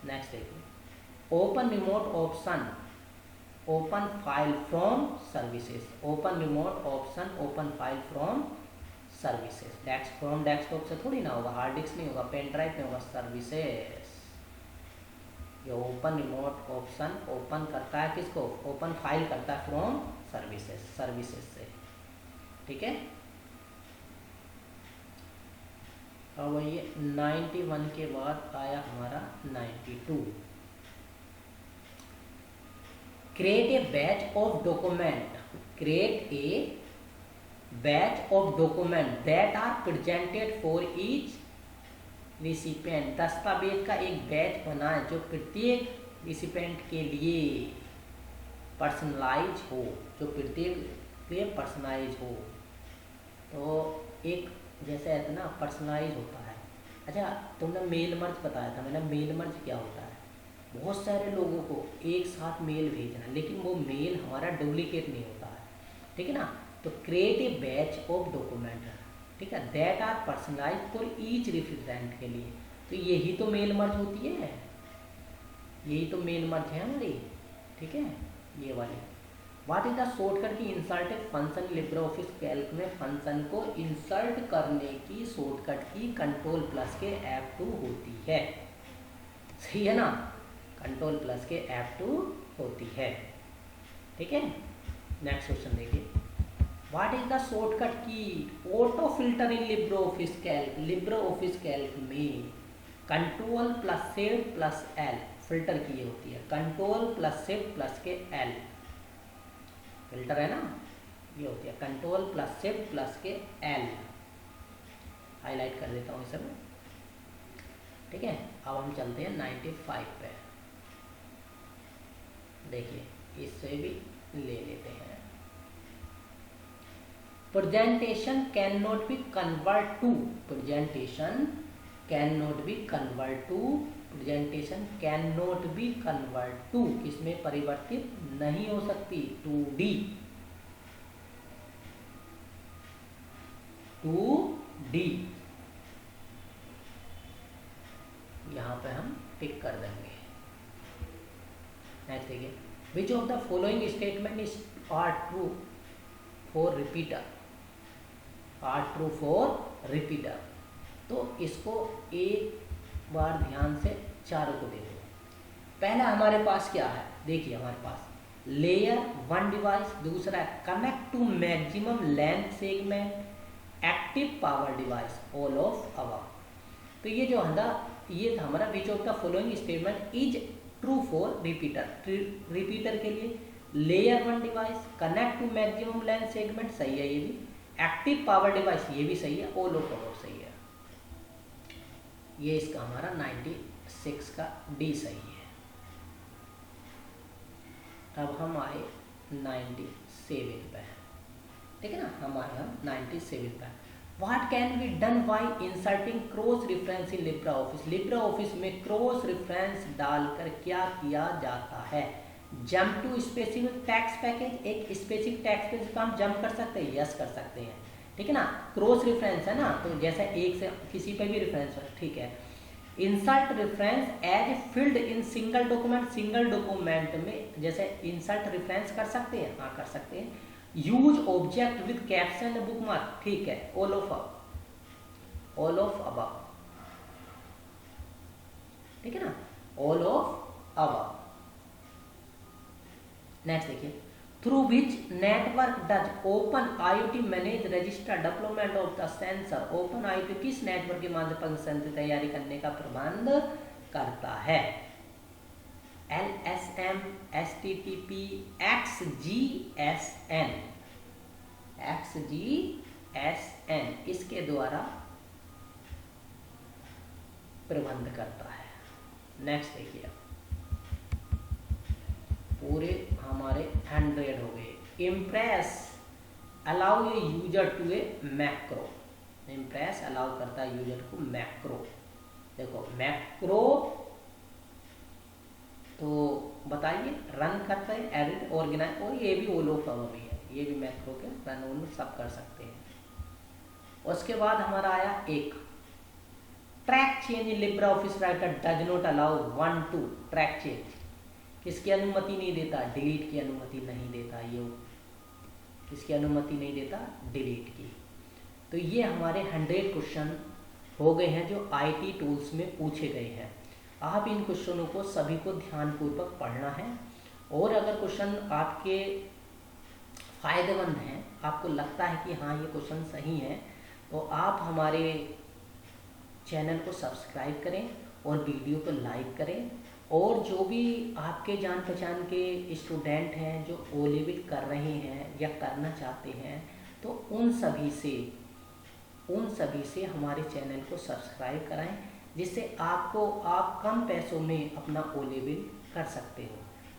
नेक्स्ट देखिए, open remote option open file from services. Open remote option open file from services. From desktop से थोड़ी ना होगा, हार्ड डिस्क नहीं होगा, पेन ड्राइव में होगा, सर्विसेज। ये ओपन रिमोट ऑप्शन ओपन करता है किसको? ओपन फाइल करता है फ्रॉम सर्विसेज से, ठीक है। अब ये 91 के बाद आया हमारा 92। Create a batch of document, create a batch of document that are presented for each recipient. दस्तावेज का एक बैच बनाए जो प्रत्येक रिसिपेंट के लिए पर्सनलाइज हो, जो प्रत्येक के लिए पर्सनलाइज हो। तो एक जैसे है ना, पर्सनलाइज होता है। अच्छा, तुमने मेल मर्ज बताया था, मैंने मेल मर्ज क्या होता है? बहुत सारे लोगों को एक साथ मेल भेजना, लेकिन वो मेल हमारा डुप्लीकेट नहीं होता है, ठीक है ना। तो create a batch of document, ठीक है, that are personalize for each represent के लिए। तो यही तो मेल मर्ज होती है, यही तो मेल मर्ज है हमारी, ठीक है, ये वाली। व्हाट इज द शॉर्टकट की इंसर्टेड फंक्शन लिब्रेऑफिस कैल्क में? फंक्शन को इंसर्ट करने की शॉर्टकट की कंट्रोल प्लस के F2 होती है, सही है ना, कंट्रोल प्लस के F2 होती है, ठीक है। नेक्स्ट क्वेश्चन देखिए, what is the shortcut key auto filter in LibreOffice Calc? LibreOffice Calc में control plus shift plus L filter की होती है, कंट्रोल प्लस शिफ्ट प्लस के L फिल्टर है ना, ये होती है कंट्रोल प्लस शिफ्ट प्लस के L। हाईलाइट कर देता हूँ इसे मैं, ठीक है। अब हम चलते हैं 95 पे, देखिए इससे भी ले लेते हैं। Presentation can not be convert to, presentation can not be convert to, presentation can not be convert to, किसमें परिवर्तित नहीं हो सकती? 2D, 2D। यहाँ पे हम टिक कर देंगे। नेक्स्ट देखिए, which of the following statement is are true for repeater? Are true for repeater. तो इसको एक बार ध्यान से चारों को देखो। पहला हमारे पास क्या है? देखिए हमारे पास लेयर 1 डिवाइस, दूसरा है connect to maximum length segment, active power device, all of above. तो ये जो है ना, ये था हमारा which of the following statement is true for repeater. Repeater के लिए layer 1 device, connect to maximum length segment, सही है ये भी। एक्टिव पावर डिवाइस, ये भी सही है। ऑल ऑफ अबव सही है। ये इसका हमारा 96 का डी सही है। अब हम आए 97 पे, ठीक है ना, हम आए हम 97 पे। What can be done by inserting cross reference in LibreOffice? LibreOffice में क्रॉस रेफरेंस डालकर क्या किया जाता है? Jump to specific text package, एक स्पेसिफिक टैक्स पैकेज को हम जंप कर सकते हैं, यस कर सकते हैं, ठीक है ना। क्रॉस रेफरेंस है ना, तो जैसे एक से किसी पे भी रेफरेंस है, ठीक है। Insert reference as field in single document, single document में जैसे इंसर्ट रेफरेंस कर सकते हैं, हाँ कर सकते हैं। Use object with caption bookmark, ठीक है। ऑल ऑफ अबव, ठीक है ना, ऑल ऑफ अबव। नेक्स्ट देखिए, through which network does open IoT manage register development of the sensor. Open IoT किस नेटवर्क के माध्यम से सेंसर तैयारी करने का प्रबंध करता है? LSM, HTTP, XGSN, इसके द्वारा प्रबंध करता है। नेक्स्ट देखिए, पूरे हमारे 100 हो गए। Impress allow a user to a macro, Impress allow करता है यूजर को मैक्रो। देखो मैक्रो तो बताइए, रन करता है, एडिट, ऑर्गेनाइज, और ये भी ऑल ऑफ अबव भी है, ये भी मैक्रो के रन ऑन सब कर सकते हैं। उसके बाद हमारा आया एक track change in LibreOffice writer does not allow 1 to track change, किसकी अनुमति नहीं देता? डिलीट की अनुमति नहीं देता। ये किसकी अनुमति नहीं देता? डिलीट की। तो ये हमारे 100 क्वेश्चन हो गए हैं जो IT टूल्स में पूछे गए हैं। आप इन क्वेश्चनों को सभी को ध्यानपूर्वक पढ़ना है, और अगर क्वेश्चन आपके फायदेमंद हैं, आपको लगता है कि हाँ ये क्वेश्चन सही है, तो आप हमारे चैनल को सब्सक्राइब करें और वीडियो को लाइक करें। और जो भी आपके जान पहचान के स्टूडेंट हैं जो O लेवल कर रहे हैं या करना चाहते हैं, तो उन सभी से हमारे चैनल को सब्सक्राइब कराएं, जिससे आप कम पैसों में अपना O लेवल कर सकते हो।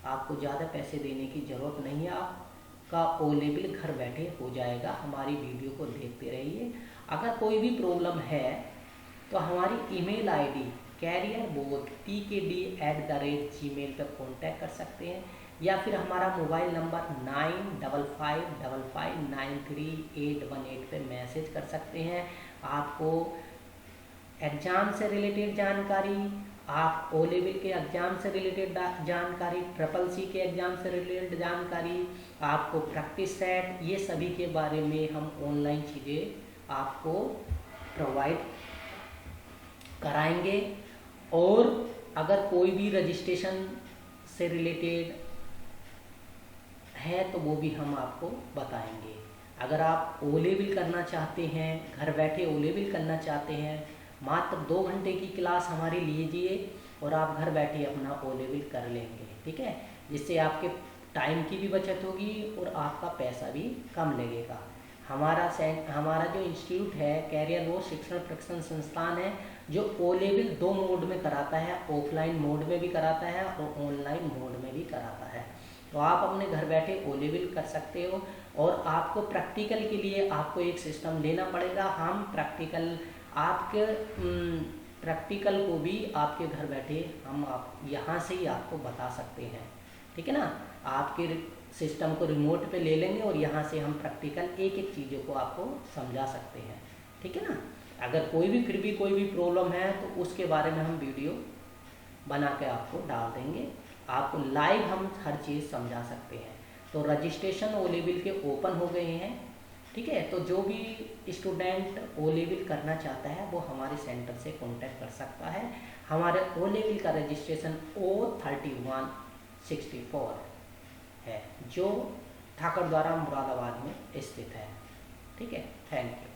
आपको ज़्यादा पैसे देने की ज़रूरत नहीं है, आपका O लेवल घर बैठे हो जाएगा। हमारी वीडियो को देखते रहिए। अगर कोई भी प्रॉब्लम है तो हमारी email ID careerboth@gmail पर कॉन्टैक्ट कर सकते हैं, या फिर हमारा मोबाइल नंबर 9555938818 पे मैसेज कर सकते हैं। आपको एग्ज़ाम से रिलेटेड जानकारी, आप O लेवल के एग्ज़ाम से रिलेटेड जानकारी, CCC के एग्ज़ाम से रिलेटेड जानकारी, आपको प्रैक्टिस सेट, ये सभी के बारे में हम ऑनलाइन चीज़ें आपको प्रोवाइड कराएंगे। और अगर कोई भी रजिस्ट्रेशन से रिलेटेड है तो वो भी हम आपको बताएंगे। अगर आप O लेवल करना चाहते हैं, घर बैठे O लेवल करना चाहते हैं, मात्र 2 घंटे की क्लास हमारी लीजिए और आप घर बैठे अपना O लेवल कर लेंगे, ठीक है, जिससे आपके टाइम की भी बचत होगी और आपका पैसा भी कम लगेगा। हमारा जो इंस्टीट्यूट है कैरियर बोथ शिक्षण प्रशिक्षण संस्थान है, जो O लेवल 2 मोड में कराता है, ऑफलाइन मोड में भी कराता है और ऑनलाइन मोड में भी कराता है। तो आप अपने घर बैठे O लेवल कर सकते हो। और आपको प्रैक्टिकल के लिए आपको एक सिस्टम लेना पड़ेगा। हम प्रैक्टिकल को भी आपके घर बैठे हम यहाँ से ही आपको बता सकते हैं, ठीक है ना। आपके सिस्टम को रिमोट पे ले लेंगे और यहाँ से हम प्रैक्टिकल एक एक चीज़ों को आपको समझा सकते हैं, ठीक है ना। अगर फिर भी कोई भी प्रॉब्लम है तो उसके बारे में हम वीडियो बना के आपको डाल देंगे। आपको लाइव हम हर चीज़ समझा सकते हैं। तो रजिस्ट्रेशन O लेवल के ओपन हो गए हैं, ठीक है। तो जो भी स्टूडेंट O लेवल करना चाहता है वो हमारे सेंटर से कांटेक्ट कर सकता है। हमारे O लेवल का रजिस्ट्रेशन O3164 है, जो ठाकुर द्वारा मुरादाबाद में स्थित है, ठीक है। Thank you.